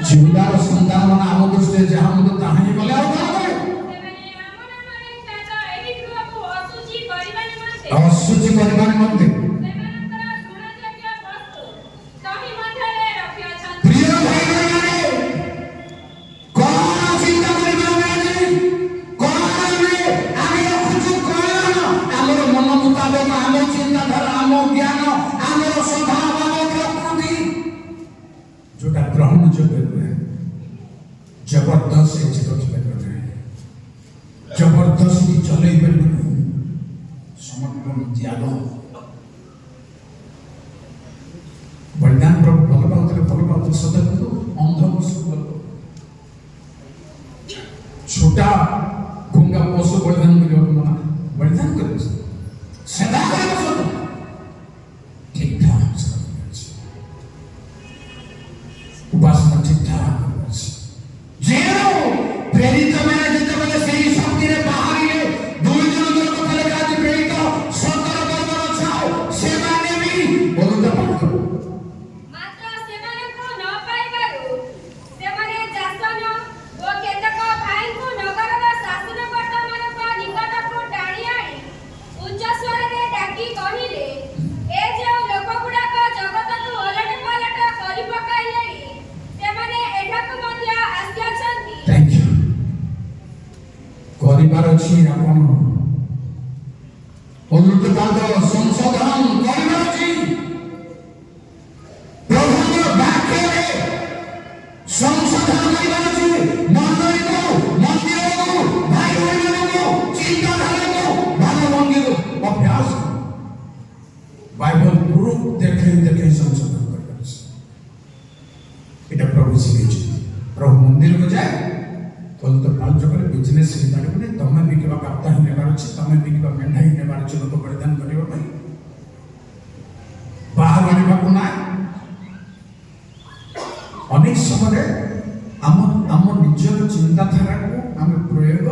जीवदार संतान मन आम दृष्टि जहाँ मत ताही बोले और कौन बोले सेमाने आम नामरे ख्यात एही गृहको असुचि करिबा निमन्ते सेमानकर गुणयोग्य वस्तु ताही मध्यरे रखिअछन्ति प्रिय भाई बहनरे कौन चिंता करिबा नहीं कौन रे आमे रखुछु कौन हमर मन मुताबिक आम चिंताधारा आम ज्ञान आमर स्वभाव आम प्रकृति जोटा ग्रहण योग्य है जबरदस्त रखिबे करे जबरदस्ती चले परिबे समर्पण त्याग बलिदान प्रभु भल पाते सदा किंतु अंध पशु छोटा गुंगा पशु बलिदान करना बलिदान कर सेवा कर ठीक ठाक उपासना ठीक ठाक जेरो प्रेरित मैंने जते बेले सही शक्ति रे बाहर ये दुई जन जन को कले काज प्रेरित सतर करबो छाओ से माने भी बोलता पड़ो मात्र सेमानको न पाइबारु सेमाने जासन ओ केतक भाइको नगरर शासनकर्ता मानक निकटको टाणी आणी उच्च स्वररे डाकी कहिले ए जे लोकगुडाक जगतकु ओलट पलट करि पकाइलेनी सेमाने एठाक मध्य आस्याछन्ति थैंक यू करिबार अछि आपण उल्ट पाल्ट संशोधन करिबार अछि प्रभुଙ୍କ ବାକ୍ୟରେ ଦେଖେଇ ସଂଶୋଧନ କରିପାରୁଛି। এটা প্রভু শিখেছে। প্রভু মন্দিরକୁ ଯାଏ କହିଲେ ତ ପାଞ୍ଚ করে ବିଜନେସ୍ ହେଇପାରିବନି, ତମେ ବିକିବା କାପ୍ତା ହିଁ ନେବାର ଅଛି, ତମେ ବିକିବା ମେଣ୍ଢା ହିଁ ନେବାର ଅଛି ଲୋକ ପରିଧାନ କରିବା ପାଇଁ, ବାହାରୁ ଆଣିବାକୁ ନାହିଁ। ଅନେକ ସମୟରେ ଆମ ନିଜର ଚିନ୍ତାଧାରାକୁ ଆମେ ପ୍ରୟୋଗ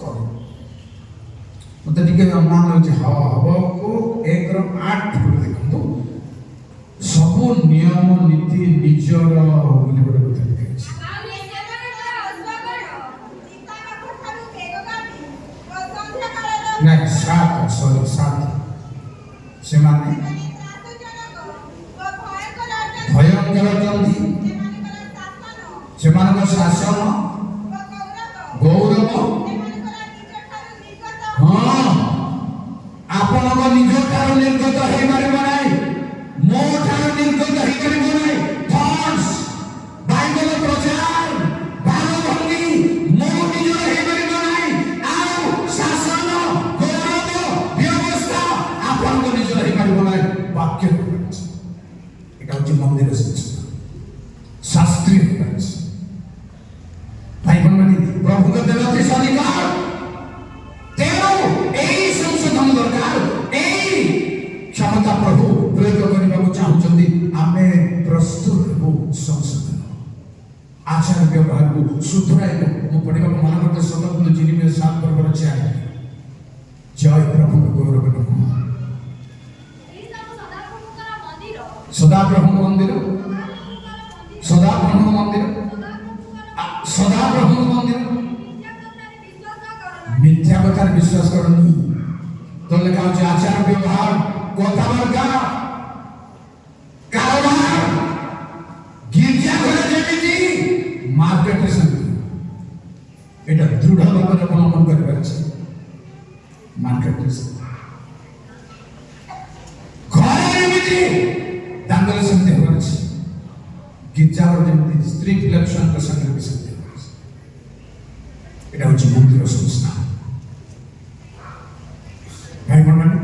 କରୁ। ମତେ ଟିକେ ଅନୁମାନ ହେଉଛି ହବକୁ 1:8 ଦେଖନ୍ତୁ, ସବୁ ନିୟମ ନୀତି ନିଜର ବୋଲି ଗୋଟେ କଥା ଲେଖାଯାଇଛି। ଆହୁରି ସେମାନଙ୍କର ଅଶ୍ଵଗଣ ପିତାମାତାଙ୍କଠାରୁ ବେଗଗାମୀ ଓ ସନ୍ଧ୍ୟାକାଳର ନାଇଁ 7 ସେମାନେ ତ୍ରାସଜନକ ଓ ଭୟଙ୍କର ଅଟନ୍ତି। ଭୟଙ୍କର ଅଟନ୍ତି, ସେମାନଙ୍କ ଶାସନ ଓ ଗୌରବ ସେମାନଙ୍କର ନିଜଠାରୁ ନିର୍ଗତ ହଁ ଆପଣଙ୍କ ନିଜ ଠାରୁ ନିର୍ଗତ ହେଇପାରିବ ନାହିଁ, ମୋ ଠାରୁ ନିର୍ଗତ ହେଇପାରିବ ନାହିଁ। ଥଟ୍ସ ବାଇବେଲ ପ୍ରଚାର ଭାବଭଙ୍ଗୀ ମୋ ନିଜର ହେଇପାରିବ ନାହିଁ, ଆଉ ଶାସନ ଗୌରବ ବ୍ୟବସ୍ଥା ଆପଣଙ୍କ ନିଜର ହେଇପାରିବ ନାହିଁ। ବାକ୍ୟ ହେଇପାରିଛି, এটা হচ্ছে মন্দিরের সংস্কৃতি, শাস্ত্রীয় ହେଇପାରିଛି। ଭାଇ ଭଉଣୀମାନେ ପ୍ରଭୁଙ୍କ ଦେବ ଅଧିକାର, ତେଣୁ এই ସଂଶୋଧନ ଦରକାର, এই କ୍ଷମତା ପ୍ରଭୁ ପ୍ରୟୋଗ କରିବାକୁ ଚାହୁଁଛନ୍ତି। ଆମେ ପ୍ରସ୍ତୁତ ହେବୁ ସଂଶୋଧନ ଆଚାର ବ୍ୟବହାରକୁ ସୁଧରାଇବୁ। ମୁଁ ପଢ଼ିବାକୁ ମନେ କରୁଛି ସତକୁ ଜିନିମେ 7:4 ଜୟ ପ୍ରଭୁଙ୍କ ଗୌରବ ନମଃ। ଏହି ସବୁ ସଦାପ୍ରଭୁଙ୍କର ମନ୍ଦିର, ସଦାପ୍ରଭୁଙ୍କ ମନ୍ଦିର, ସଦାପ୍ରଭୁଙ୍କ ମନ୍ଦିର, ସଦାପ୍ରଭୁଙ୍କ ମନ୍ଦିର। ମିଥ୍ୟା କଥାରେ ବିଶ୍ୱାସ କର ମିଥ୍ୟା କଥାରେ ବିଶ୍ୱାସ କରନି। ତ ଲେଖା ହଉଛି ଆଚାର ବ୍ୟବହାର, କଥାବାର୍ତ୍ତା, କାରବାର ଗିର୍ଜା ଘରେ ଯେମିତି ମାର୍କେଟରେ ସେମିତି। এটা দৃঢ় ভাবে অবলম্বন କରିପାରିଛି ମାର୍କେଟରେ ସେମିତି, ଘରେ ଯେମିତି ଦାଣ୍ଡରେ ସେମିତି ହେବାର ଅଛି, ଗିର୍ଜା ଘର ଯେମିତି ସ୍ତ୍ରୀ ପିଲାଛୁଆଙ୍କ ସାଙ୍ଗରେ ବି ସେମିତି ହେବାର ଅଛି। এটা হচ্ছে মন্দির সংস্থা। ভাই বোনମାନେ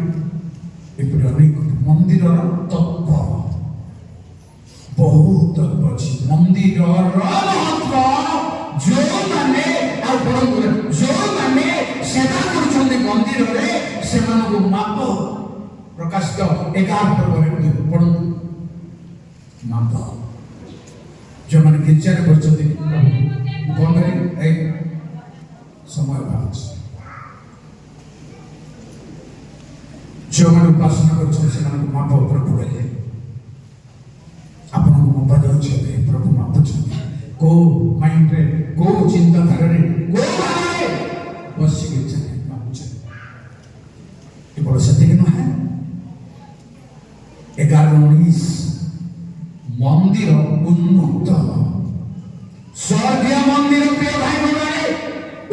ଏପରି ଅନେକ ମନ୍ଦିରର ତତ୍ତ୍ୱ ବହୁତ ତତ୍ତ୍ୱ ଅଛି। ମନ୍ଦିରର ମହତ୍ତ୍ୱ ଯେଉଁମାନେ ଆଉ ପଢନ୍ତୁ, ଯେଉଁମାନେ ସେବା କରୁଛନ୍ତି ମନ୍ଦିରରେ ସେମାନଙ୍କୁ ମାପ ପ୍ରକାଶିତ 11 ପଢନ୍ତୁ। ମାପ ଯେଉଁମାନେ ଗିର୍ଜାରେ କରୁଛନ୍ତି କଣ କରି ଏଇ ସମୟ ବାହାରୁଛି, ଯେଉଁମାନେ ଉପାସନା କରୁଛନ୍ତି ସେମାନଙ୍କୁ ମାପ ପ୍ରଭୁ କହିଲେ। ଆପଣଙ୍କୁ ମପା ଯାଉଛି, ପ୍ରଭୁ ମାପୁଛନ୍ତି। କୋଉ ମାଇଣ୍ଡରେ, କୋଉ ଚିନ୍ତାଧାରାରେ, କୋଉ ଭାବରେ ବସିକି ମାପୁଛନ୍ତି। କେବଳ ସେତିକି ନୁହେଁ, 11:19 ମନ୍ଦିର ଉନ୍ମୁକ୍ତ, ସ୍ୱର୍ଗୀୟ ମନ୍ଦିର। ପ୍ରିୟ ଭାଇ ଭଉଣୀମାନେ,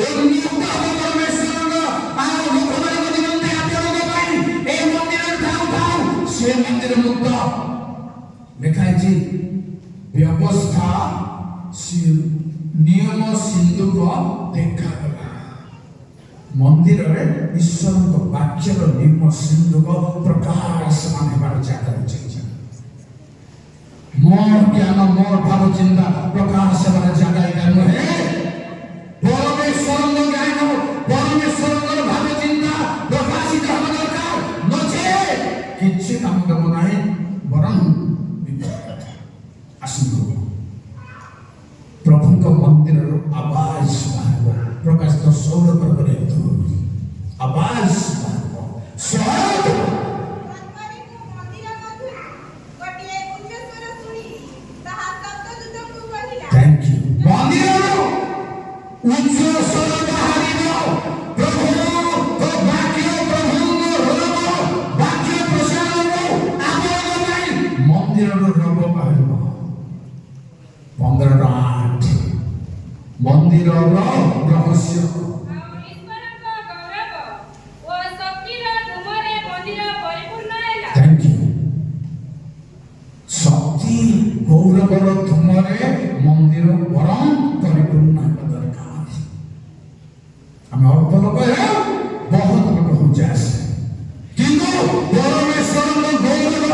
ଉନ୍ମୁକ୍ତ ହେବ ପରମେଶ୍ୱରଙ୍କ ଆଉ ଲୋକମାନଙ୍କ ନିମନ୍ତେ ଆପଣଙ୍କ ପାଇଁ। এই ମନ୍ଦିରରେ ଥାଉ ଥାଉ ସେ ମନ୍ଦିର ମୁକ୍ତ। ଲେଖା ହେଇଛି ବ୍ୟବସ୍ଥା ନିୟମ ସିନ୍ଧୁକ ଦେଖାଗଲା। ମନ୍ଦିରରେ ଈଶ୍ୱରଙ୍କ ବାକ୍ୟର ନିୟମ ସିନ୍ଧୁକ ପ୍ରକାଶମାନ ହେବାର ଜାଗା ଅଛି। ମୋର ଜ୍ଞାନ, ମୋର ଭାବ ଚିନ୍ତା ପ୍ରକାଶ ହେବାର ଜାଗା ଏଇଟା ନୁହେଁ। ପରମେଶ୍ୱରଙ୍କ ଜ୍ଞାନ, ପରମେଶ୍ୱରଙ୍କର ଭାବ ଚିନ୍ତା ପ୍ରକାଶିତ ହେବା ଦରକାର, ନଚେତ୍ କିଛି କାମ ଦେବ ନାହିଁ, ବରଂ ଆସନ୍ତୁ ପ୍ରଭୁଙ୍କ ମନ୍ଦିରରୁ ଆବାଜ ବାହାରିବ। ପ୍ରକାଶିତ 16 ଆବାଜ ବାହାରିବ। ମନ୍ଦିର ମଧ୍ୟରୁ ଗୋଟିଏ ଉଚ୍ଚସ୍ୱର ଶୁଣି ତାହା ଶବ୍ଦଦୂତଙ୍କୁ କହିଲା, Thank you. ମନ୍ଦିରରୁ ଉଚ୍ଚ ସ୍ୱର ବାହାରିବ। ପ୍ରଭୁଙ୍କ ବାକ୍ୟ, ପ୍ରଭୁଙ୍କ ରୋଗ ବାକ୍ୟ ପ୍ରସାରଣ ଆପଣଙ୍କ ପାଇଁ ମନ୍ଦିରରୁ ରୋଗ ବାହାରିବ। 15:8 ମନ୍ଦିରର ରହସ୍ୟ। ଆଉ ଈଶ୍ୱରଙ୍କ ଗୌରବ ଓ ଶକ୍ତିର ତୁମରେ ମନ୍ଦିର ପରିପୂର୍ଣ୍ଣ ହେଲା। Thank you. ଶକ୍ତି ଗୌରବର ଧୂମରେ ମନ୍ଦିର ବରଂ ପରିପୂର୍ଣ୍ଣ ହେବା ଦରକାର। ଆମେ ଅଳ୍ପ ଲୋକ ହେଉ, ବହୁତ ଲୋକ ହଉଛି ଆସେ, କିନ୍ତୁ ପରମେଶ୍ୱରଙ୍କ ଗୌରବ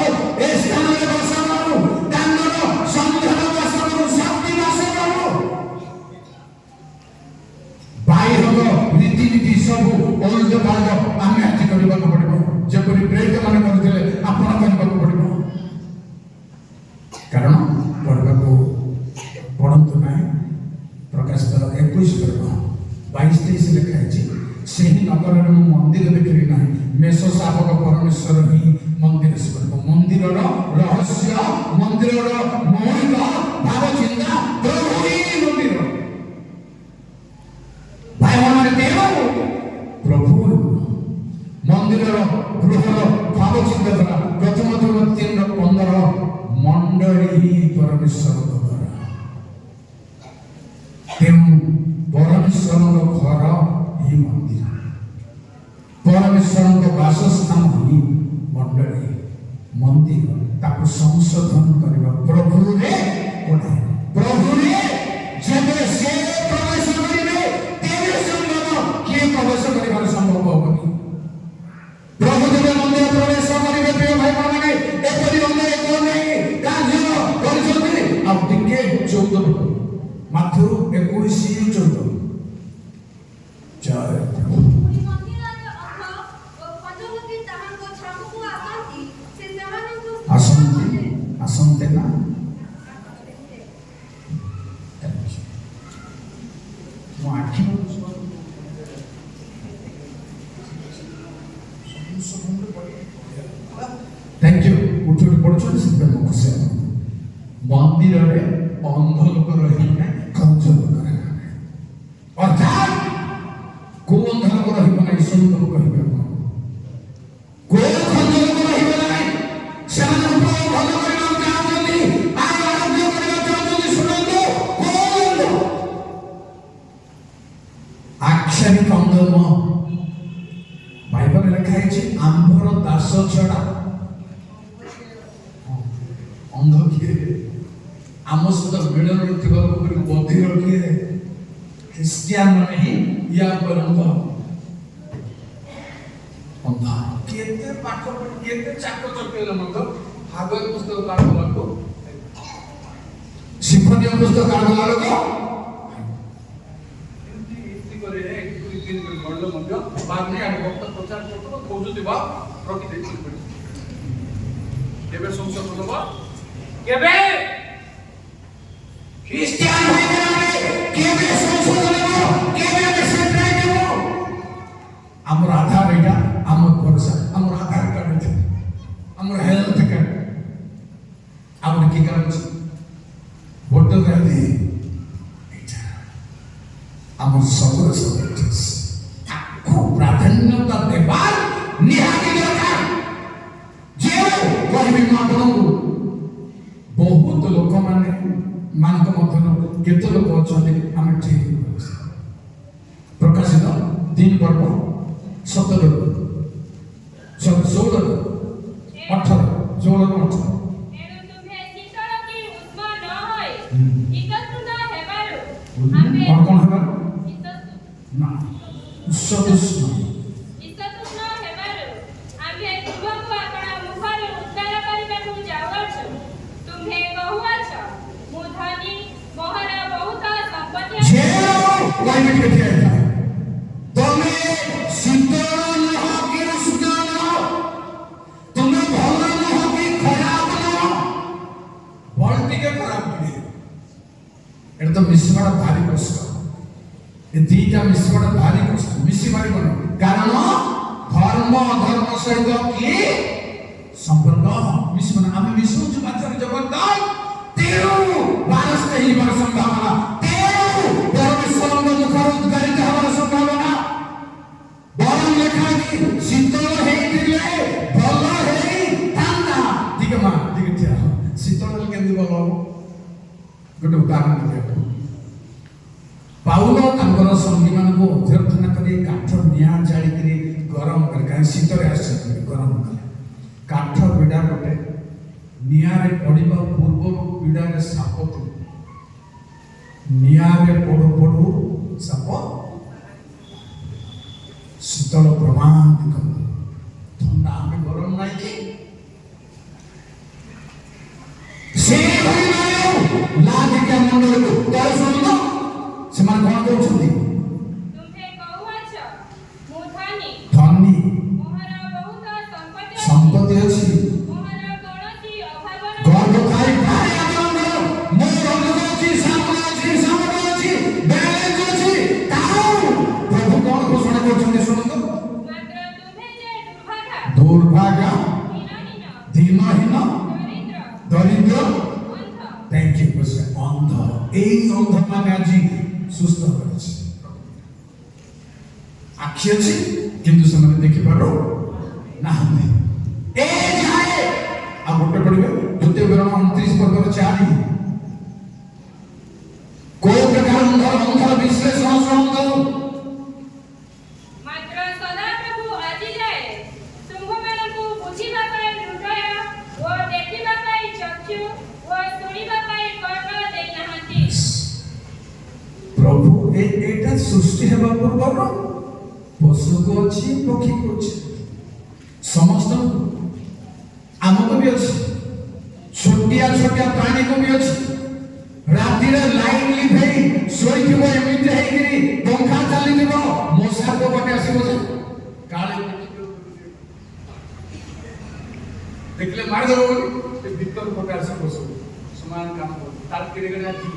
21-22 ଲେଖା ହେଇଛି ସେହି ନଗରରେ ମୁଁ ମନ୍ଦିର ଦେଖିଲି ନାହିଁ ମେଷ ଶାବକ ପରମେଶ୍ୱର ହିଁ ମନ୍ଦିର ସ୍ୱରୂପ ମନ୍ଦିରର ରହସ୍ୟ ମନ୍ଦିରର ମୌଳିକ ଭାବ ଚିନ୍ତା ପ୍ରଭୁ ହିଁ ମନ୍ଦିର ଭାଇମାନେ ଦେବ ପ୍ରଭୁ ମନ୍ଦିରର ଗୃହର ଭାବ ଚିନ୍ତା ଦ୍ୱାରା ପ୍ରଥମ 3:15 ମଣ୍ଡଳୀ ହିଁ ପରମେଶ୍ୱରଙ୍କ ଘର ତେଣୁ ପରମେଶ୍ୱରଙ୍କ ଘର ହିଁ ମନ୍ଦିର ପରମେଶ୍ୱରଙ୍କ ବାସସ୍ଥାନ ହିଁ ମଣ୍ଡଳୀ ମନ୍ଦିର ତାକୁ ସଂଶୋଧନ କରିବା ପ୍ରଭୁରେ ପ୍ରଭୁରେ ଯେବେ ସେ ପ୍ରବେଶ କରିବେ ତେବେ ସମ୍ଭବ କିଏ ପ୍ରବେଶ କରିବାର ସମ୍ଭବ ହବନି ପ୍ରଭୁ ଯେବେ ମନ୍ଦିର ପ୍ରବେଶ କରିବେ ପ୍ରିୟ ଭାଇମାନେ ଏପରି ଅନ୍ୟ ଏକ ନେଇ କାର୍ଯ୍ୟ କରିଛନ୍ତି ଆଉ ଟିକେ 14 ମାଥୁରୁ 21-14 ଜୟ ପ୍ରଭୁ ପୁଣି ମନ୍ଦିରର ଅର୍ଥ ଓ ଖଜମତି ତାହାଙ୍କ ଛାମୁକୁ ଆସନ୍ତି ସେ ସେମାନଙ୍କୁ ଆସନ୍ତେ ନା ମୋ ଆଖି थैंक यू उठी पड़ुछन से मैं खुशी मंदिर रे अंध लोक रही ना कंज लोक रही अर्थात को अंध लोक रही ना ईश्वर लोक कहिबे को कंज लोक रही ना सेना को भल करना चाहते आ आरोग्य करना चाहते सुनंदो को आक्षरिक अंध न बाइबल लिखा है आंभर दास छड़ा अंध किए आम सहित मिलन बधिर किए ख्रिस्टियान माने ही या परंत अंध केते पाठ पढ़ी केते चाको चकेला मत हागय पुस्तक काढला को सिम्फनी पुस्तक काढला को ଏମିତି କରି 1-2-3 ଗଣିଲ ମଧ୍ୟ ବାଗ୍ନେ ଆମେ ଭକ୍ତ ପ୍ରଚାର କରୁଥିବ କହୁଥିବ ରଖି ଦେଇଛି କେବେ ସଂଶୋଧନ ହେବ କେବେ ଖ୍ରୀଷ୍ଟିଆନ ଭାଇମାନେ କେବେ ସଂଶୋଧନ ହେବ କେବେ ଆମେ ସେଟ୍ରାଇ ଦେବ ଆମର ଆଧାର ଏଇଟା ଆମର ଭରସା ଆମର ଆଧାର କାର୍ଡ ଅଛି ଆମର ହେଲ୍ଥ କାର୍ଡ ଆମର କି କାର୍ଡ ଅଛି ଭୋଟର କାର୍ଡ ଏଇଟା ଆମର ସବୁର ସବୁ ତାକୁ ପ୍ରାଧାନ୍ୟତା ଦେବାର ନିହାତି ଦରକାର ଯେଉଁ କହିବି ମୁଁ ଆପଣଙ୍କୁ ବହୁତ ଲୋକମାନେ ମାନଙ୍କ ମଧ୍ୟରୁ କେତେ ଲୋକ ଅଛନ୍ତି ଆମେ ଠିକ ପ୍ରକାଶିତ 3 ପର୍ବ 17 16 18 16 ଏଣୁ ତୁମେ ଶୀତଳ କି ଉଷ୍ମ ନ ହୋଇ ଇତସ୍ତୁତ ହେବାରୁ ଆମେ କଣ ହେବା ଇତସ୍ତୁତ ନା ଉତ୍ସଦୁଷ୍ଣ ଇତସ୍ତୁତ ହେବାରୁ ଆମେ ତୁମକୁ ଆପଣା ମୁଖରୁ ଉଦ୍ଧାର କରିବାକୁ ଯାଉଅଛୁ ତୁମ୍ଭେ କହୁଅଛ ମୁଁ ଧନୀ ମୋହର ବହୁତ ସମ୍ପତ୍ତି ଅଛି କହିବି କେତେ ତମେ ଶୀତଳ ନହ କି ଉଷ୍ଣ ନହ ତୁମେ ଭଲ ନହ କି ଖରାପ ନହ ଭଲ ଟିକେ ଖରାପ ଟିକେ এটা তো মিশিবাটা ভারী কষ্ট এই দুইটা মিশিবাটা ভারী কষ্ট মিশি পারিবনি কারণ ধর্ম অধর্ম সহিত কি সম্পর্ক মিশিবনা আমি মিশুଛୁ বাচ্চারে জবরদস্ত তেরু বারস ହେଇବାର ସମ୍ଭାବନା ତେଣୁ ପରମେଶ୍ୱରଙ୍କ ମୁଖରୁ ଉଦ୍ଗାରିତ ହେବାର ସମ୍ଭାବନା ବରଂ ଲେଖାଛି ଶୀତଳ ହେଇଥିଲେ ଭଲ ହେଇଥାନ୍ତା ଟିକେ ମା ଟିକେ ଠିଆ ଶୀତଳ କେମିତି ଭଲ ହବ ଗୋଟେ ଉଦାହରଣ ଦେବାକୁ ପାଉଲ ତାଙ୍କର ସଙ୍ଗୀମାନଙ୍କୁ ଅଭ୍ୟର୍ଥନା କରି କାଠ ନିଆଁ ଜାଳିକରି ଗରମ କଲେ କାହିଁକି ଶୀତରେ ଆସିଛନ୍ତି ଗରମ କଲେ କାଠ ବିଡ଼ା ଗୋଟେ ନିଆଁରେ ପଡ଼ିବା ପୂର୍ବରୁ ବିଡ଼ାରେ ସାପ ଥିଲେ ନିଆଁରେ ପଡ଼ୁ ପଡ଼ୁ ସାପ ଶୀତଳ ପ୍ରମାଣ ଥଣ୍ଡା ଆମେ ଗରମ ନାହିଁ କି ସେଇଭଳି ଲାଦିକା ମଣ୍ଡଳକୁ ତାର ଶୁଣିଲ ସେମାନେ କଣ କହୁଛନ୍ତି ତୁମ୍ଭେ କହୁଅଛ ମୁଁ ଧନୀ ଧନୀ ମୋହର ବହୁତ ସମ୍ପତ୍ତି ଅଛି ମୋହର କୌଣସି ଅଭାବ ଗର୍ଭ ଖାଇ ଭାରି ଆପଣଙ୍କର ମୋ ରୋଗ ଅଛି ସାମନା ଅଛି ବ୍ୟାଲେନ୍ସ ଅଛି বসে অন্ধ, এই অন্ধ মানে আଜି সুস্থ হয়েছে। আখি আছে কিন্তু ସେମାନେ ଦେଖିପାରୁ ନାହାନ୍ତି। ଏ ଯାଏ ଆଉ ଗୋଟେ ପଢିବେ ଦ୍ୱିତୀୟ ବିବରଣୀ 29 ପର୍ବର 4। କୋଉ ପ୍ରକାର ଅନ୍ଧର ବିଶ୍ଳେଷଣ ଶୁଣନ୍ତୁ। ମାତ୍ର ସଦାପ୍ରଭୁ ଆଜି ଯାଏ ତୁମ୍ଭମାନଙ୍କୁ ବୁଝିବା ପାଇଁ ହୃଦୟ ଓ ଦେଖିବା ପାଇଁ ଚକ୍ଷୁ ଓ ଶୁଣିବା ପାଇଁ କର୍ଣ୍ଣ ଦେଇନାହାନ୍ତି। ପ୍ରଭୁ ଏଇଟା ସୃଷ୍ଟି ହେବା ପୂର୍ବରୁ ପଶୁକୁ ଅଛି, ପକ୍ଷୀକୁ ଅଛି, ସମସ୍ତଙ୍କୁ, ଆମକୁ ବି ଅଛି, ଛୋଟିଆ ଛୋଟିଆ ପ୍ରାଣୀକୁ ବି ଅଛି। ରାତିରେ ଲାଇଟ୍ ଲିଭେଇ ଶୋଇଥିବ, ଏମିତି ହେଇକିରି ପଙ୍ଖା ଚାଲିଥିବ, ମଶା ପୋକଟେ ଆସିବ ଯେ କାଳେ ଦେଖିଲେ ମାରିଦେବ ବୋଲି ସେ ଭିତର ପଟେ ଆସି ବସିବ। ସମାନ କାମ କରୁଛି ତାର କେଡ଼େ କେଡ଼େ ଆଖି,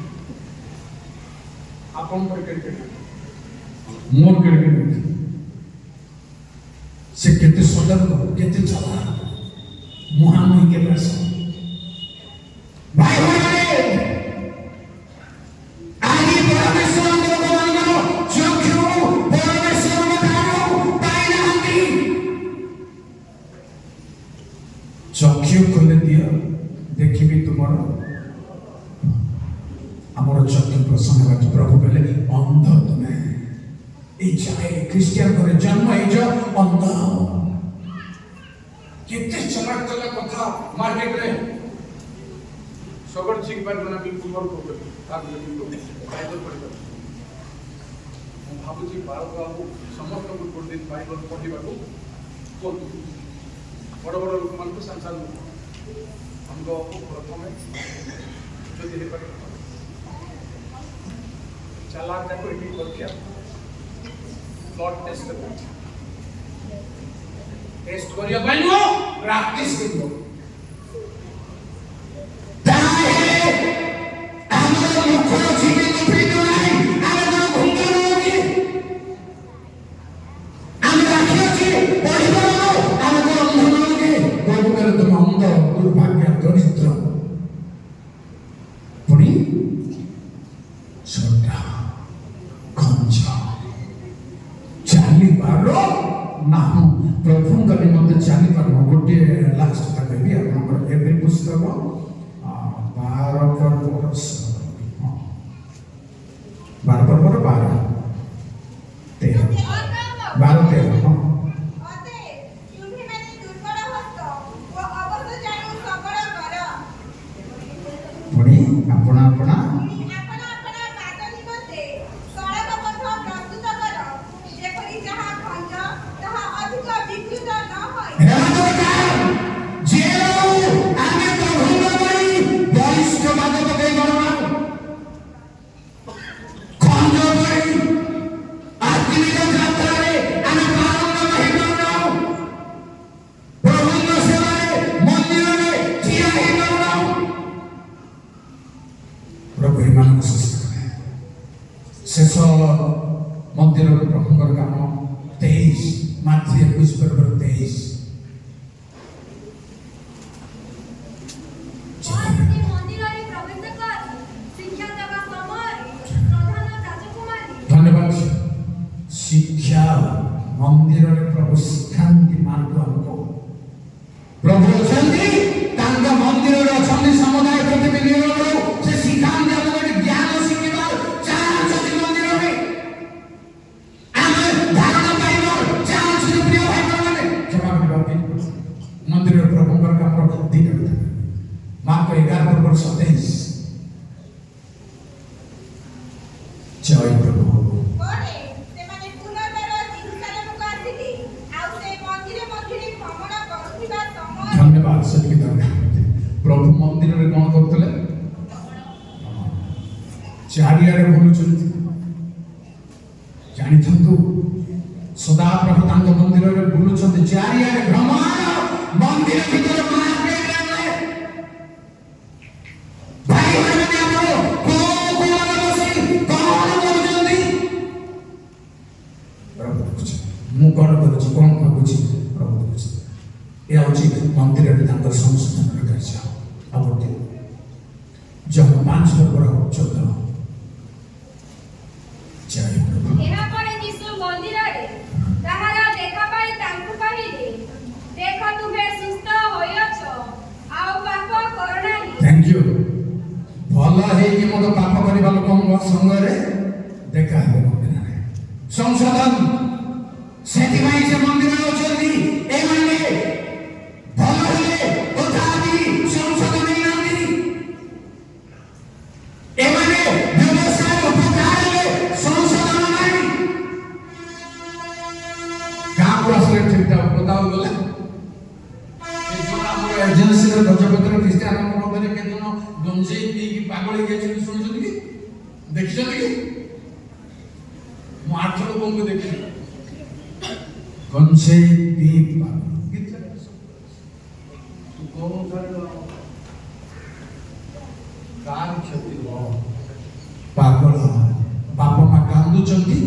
ଆପଣଙ୍କର କେଡ଼େ କେଡ଼େ ମୋର କେଡ଼େ କେଡ଼େ ଅଛି। ସେ କେତେ ସତର୍କ, କେତେ ଚାଲାକ, ମୁହାଁମୁହିଁ କେବେ ଆସ। ଭାଇ ଭଉଣୀମାନେ, ଆଜି ପରମେଶ୍ୱରଙ୍କ ଲୋକମାନଙ୍କର ଚକ୍ଷୁ ପରମେଶ୍ୱରଙ୍କ ଠାରୁ ପାଇନାହାନ୍ତି। ଚକ୍ଷୁ ଖୋଲି ଦିଅ, ଦେଖିବି ତୁମର। ଆମର ଚକ୍ଷୁ ପ୍ରସନ୍ନ ହେବାକୁ ପ୍ରଭୁ କହିଲେ ଅନ୍ଧ ତୁମେ এই চাই খ্রিস্টিয়ান করে জন্ম হয়েছ অন্ধ। କେତେ ଚାଲାକ ଚାଲାକ କଥା ମାର୍କେଟରେ ସଗଡ଼ ଶିଖି ପାରିବ ନା ବିଲକୁଲ ମୋର ପ୍ରୋବ୍ଲେମ୍ ତାପରେ ବାଇବଲ ପଢ଼ିବାକୁ। ମୁଁ ଭାବୁଛି ଭାରତ ବାବୁ ସମସ୍ତଙ୍କୁ ଗୋଟେ ଦିନ ବାଇବଲ ପଢ଼ିବାକୁ କୁହନ୍ତୁ। ବଡ଼ ବଡ଼ ଲୋକମାନଙ୍କୁ ସାଙ୍ଗେ ସାଙ୍ଗେ ଆମକୁ ପ୍ରଥମେ ଯଦି ହେଇପାରିବ ଚାଲାକ ଯାକ ଏଠି କରିକି ବ୍ଲଡ୍ ଟେଷ୍ଟ କରିବା ପାଇଁ ନୁହଁ, ପ୍ରାକ୍ଟିସ୍ କରିବ। দুর্ভাগ্য দরিদ্র পুଣି ଛୋଟା ଖଞ୍ଜ ଚାଲିବାର ନାହୁଁ। ପ୍ରଭୁଙ୍କ ନିମନ୍ତେ ଚାଲିପାରିବ। ଗୋଟିଏ ଲାଷ୍ଟ କଥା କହିବି ଆପଣଙ୍କର। ଏବେ ପୁସ୍ତକ 12 ପର୍ବର 12 ହଁ। ପୁଣି ଆପଣା ଆପଣା ଶେଷ ମନ୍ଦିରର ପ୍ରଭୁଙ୍କର କାମ 23 ମାର୍ଚ୍ଚ 21 ପର୍ବର 23। ଧନ୍ୟବାଦ। ଶିକ୍ଷା ମନ୍ଦିରରେ ପ୍ରଭୁ ଶିଖାନ୍ତି ମାର୍ଗ ଆମକୁ। ପ୍ରଭୁ ଅଛନ୍ତି, ତାଙ୍କ ମନ୍ଦିରରେ ଅଛନ୍ତି ସମୁଦାୟ ପୃଥିବୀ ନିରରୁ। ସେ ଶିଖାନ୍ତି ଆମକୁ ଜ୍ଞାନ ଶିଖିବାର ଚାନ୍ସ ଅଛି ମନ୍ଦିରରେ। ଆମେ ଧାରଣା ପାଇବାର ଚାନ୍ସ ଅଛି। ପ୍ରିୟ ଭାଇ ମାନେ କ୍ଷମା କରିବେ, ମନ୍ଦିରରେ ପ୍ରଭୁଙ୍କର କାମର ଦିଟା କଥା। ମାର୍କ 11 ପର୍ବର 27। ଜୟ ପ୍ରଭୁ। ଧନ୍ୟବାଦ। ସେତିକି ଦରକାର। ପ୍ରଭୁ ମନ୍ଦିରରେ କଣ କରୁଥିଲେ? ଚାରିଆଡେ ବୁଲୁଛନ୍ତି। ଜାଣିଥାନ୍ତୁ, ସଦାପ୍ରଭୁ ତାଙ୍କ ମନ୍ଦିରରେ ବୁଲୁଛନ୍ତି, ଚାରିଆଡେ ଭ୍ରମଣ। ମନ୍ଦିର ଭିତରେ ମୁଁ କଣ କରୁଛି, କଣ ଭାବୁଛି, ପ୍ରଭୁ ଦେଖୁଛି। ଏ ହେଉଛି ମନ୍ଦିରରେ ତାଙ୍କର ସଂଶୋଧନର କାର୍ଯ୍ୟ। ଆଉ ଗୋଟେ ଜନ 5 ଯାଇକି ମୋତେ ପାପ କରିବା ଲୋକଙ୍କ ସଙ୍ଗରେ ଦେଖା ହେବ ମନ୍ଦିରରେ ସଂଶୋଧନ। ସେଥିପାଇଁ ସେ ମନ୍ଦିରରେ ଅଛନ୍ତି। ଏମାନେ ଭଲ ହେଲେ ତଥାପି ସଂଶୋଧନ ହେଇନାହାନ୍ତି। ଏମାନେ ବ୍ୟବସାୟ ଉପକାର ହେଲେ ସଂଶୋଧନ ନାହିଁ। ଗାଁକୁ ଆସିଲେ ଠିକଟା ପତାଉ ଗଲେ ଆମର ଏଜେନ୍ସିର ଗଜପତ୍ର ଖ୍ରୀଷ୍ଟିଆନଙ୍କ ମଧ୍ୟରେ କେତେ ଜଣ ଗଞ୍ଜେଇ ପିଇକି ପାଗଳ ହେଇଯାଇଛନ୍ତି ଶୁଣିଛନ୍ତି କି? ଦେଖିଛନ୍ତି କି? ମୁଁ 8 ଲୋକଙ୍କୁ ଦେଖିଲି ଗଞ୍ଜେଇ ପିଇ କାର କ୍ଷତି ପାଗଳ। ବାପା ମା କାନ୍ଦୁଛନ୍ତି,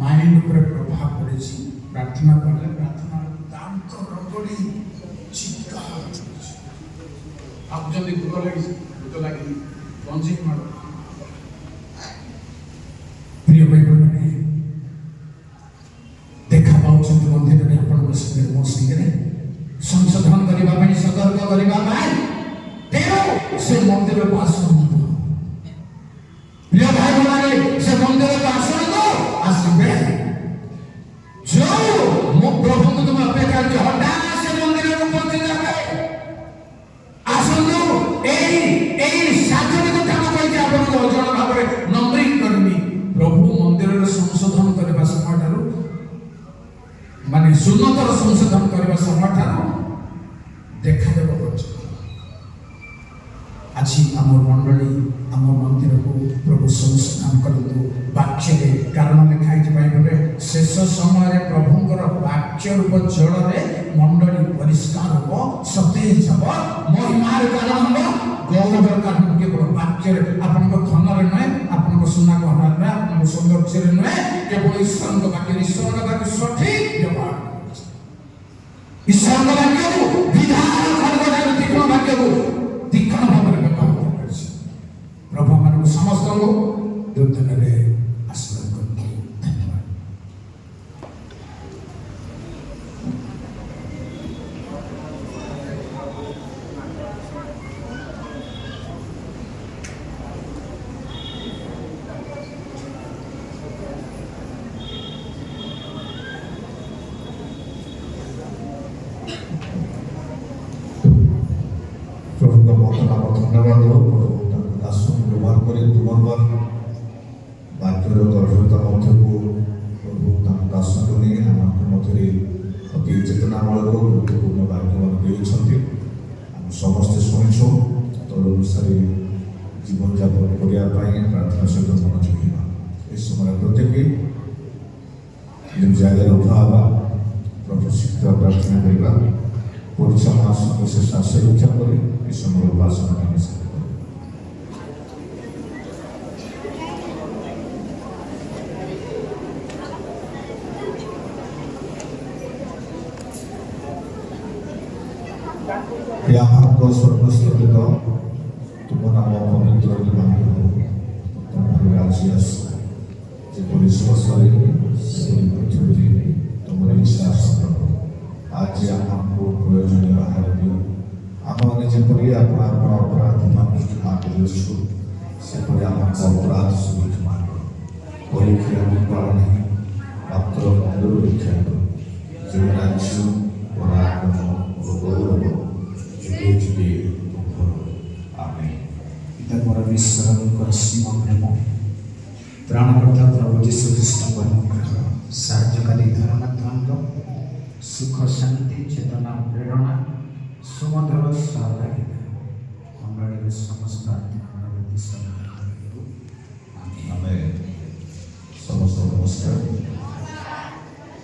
ମାଇଣ୍ଡ ଉପରେ ପ୍ରଭାବ ପଡ଼ିଛି। ପ୍ରାର୍ଥନା କଲେ ପ୍ରାର୍ଥନା ଦାନ୍ତ ରଗଡ଼ି ଚିତ୍କାର ଭାବୁଛନ୍ତି ଭୂତ ଲାଗିଛି, ଭୂତ ଲାଗିନି, ଗଞ୍ଜେଇ ମାଡ଼। ପ୍ରିୟ ଭାଇ ଭଉଣୀ, ଦେଖା ପାଉଛନ୍ତି ମନ୍ଦିରରେ ଆପଣଙ୍କ ସାଙ୍ଗରେ ମୋ ସାଙ୍ଗରେ ସଂଶୋଧନ କରିବା ପାଇଁ, ସତର୍କ କରିବା ପାଇଁ। ତେଣୁ ସେ ମନ୍ଦିରକୁ ଆସନ୍ତୁ। ପ୍ରିୟ ଭାଇ ଭଉଣୀ, ସେ ମନ୍ଦିରକୁ ଆସନ୍ତୁ। ଆସିବେ ଯୋଉ ମୁଁ ପ୍ରଭୁଙ୍କୁ ତୁମେ ଅପେକ୍ଷା କରିଛ, ହଠାତ୍ ସେ ମନ୍ଦିରକୁ ପହଞ୍ଚି ଯାବେ। ଆସନ୍ତୁ। ଏଇ ସାତଟି କଥା ମୁଁ କହିଛି ଆପଣଙ୍କୁ ଅଜଣା ଭାବରେ ନମ୍ବରିଂ କରିନି। ପ୍ରଭୁ ମନ୍ଦିରରେ ସଂଶୋଧନ କରିବା ସମୟଠାରୁ, ମାନେ ସୁନ୍ନତର ସଂଶୋଧନ କରିବା ସମୟଠାରୁ ଦେଖାଦେବ ପର୍ଯ୍ୟନ୍ତ ଆଜି ଆମ ମଣ୍ଡଳୀ ଆମ ମନ୍ଦିରକୁ ପ୍ରଭୁ ସଂଶୋଧନ କରନ୍ତୁ ବାକ୍ୟରେ। କାରଣ ଲେଖା ହେଇଛି ବାଇବଲରେ, ଶେଷ ସମୟରେ ପ୍ରଭୁଙ୍କର ବାକ୍ୟ ରୂପ ଜଳରେ ମଣ୍ଡଳୀ ପରିଷ୍କାର ହେବ, ସତେଜ ହେବ, ମହିମାର କାରଣ ହେବ, ଗୌରବର କାରଣ କେବଳ ବାକ୍ୟରେ। ଆପଣଙ୍କ ଧନରେ ନୁହେଁ, ଆପଣଙ୍କ ସୁନା ଗହଣାରେ ନୁହେଁ, ଆପଣଙ୍କ ସୌନ୍ଦର୍ଯ୍ୟରେ ନୁହେଁ, କେବଳ ଈଶ୍ୱରଙ୍କ ବାକ୍ୟରେ। ଈଶ୍ୱରଙ୍କ ବାକ୍ୟ ସଠିକ ବ୍ୟବହାର, ଈଶ୍ୱରଙ୍କ ବାକ୍ୟକୁ ବିଧାନ ଖଣ୍ଡଠାରୁ ତୀକ୍ଷ୍ଣ ବାକ୍ୟକୁ ତୀକ୍ଷ୍ଣ ଭାବରେ ବ୍ୟବହାର କରିପାରିଛି। ପ୍ରଭୁ ମାନଙ୍କୁ ସମସ୍ତଙ୍କୁ ଦୁର୍ଦିନରେ ଆଶୀର୍ବାଦ କରନ୍ତୁ। ଧନ୍ୟବାଦ। ପ୍ରଭୁଙ୍କ ମହତନାମ ଧନ୍ୟବାଦ ହଉ। ପ୍ରଭୁ ତାଙ୍କ ଦାସଙ୍କୁ ବ୍ୟବହାର କରି ପୁନର୍ବାର ବାକ୍ୟର ଗଭୀରତା ମଧ୍ୟକୁ ପ୍ରଭୁ ତାଙ୍କ ଦାସଙ୍କୁ ନେଇ ଆମଙ୍କ ମଧ୍ୟରେ ଅତି ଚେତନାମୂଳକ ଗୁରୁତ୍ୱପୂର୍ଣ୍ଣ ବାକ୍ୟମାନ ଦେଇଛନ୍ତି। ଆମେ ସମସ୍ତେ ଶୁଣିଛୁ, ତଦ ଅନୁସାରେ ଜୀବନଯାପନ କରିବା ପାଇଁ ପ୍ରାର୍ଥନା ସହିତ ମନୋଯୋଗ ହେବା। ଏ ସମୟରେ ପ୍ରତ୍ୟେକ ଯେଉଁ ଜାଗାରେ ଉଭା ହେବା, ପ୍ରଭୁ ଶିକ୍ଷିତ ପ୍ରାର୍ଥନା କରିବା। ପରିଚାଳନା ସର୍ବଶେଷ ଆଶୀର୍ବାଦ କରି ଏ ସମୟରେ ଉପାସନା ଆମେ ସାରିବା। हे आपको स्वर्गस्थित तुम नाम पवित्र तुम राज्य जेपरी स्वर्गरे से पृथ्वी तुम इच्छा प्रभु आज आमको प्रयोजन आहार दियो। आमने जेपरी आपण अपराध मागुछु सेपरी आमको अपराध सुख माग परीक्षा पार नहीं मात्र मंदिर रक्षा करो जो राज्य पराक्रम और गौरव जुगे जुगे आमेन। पिता परमेश्वर सीमा प्रेम प्राणकर्ता प्रभु यीशु ख्रीष्ट अनुग्रह साहाय्यकारी धर्मात्मांक सुख शांति चेतना प्रेरणा सुमधुर सहभागिता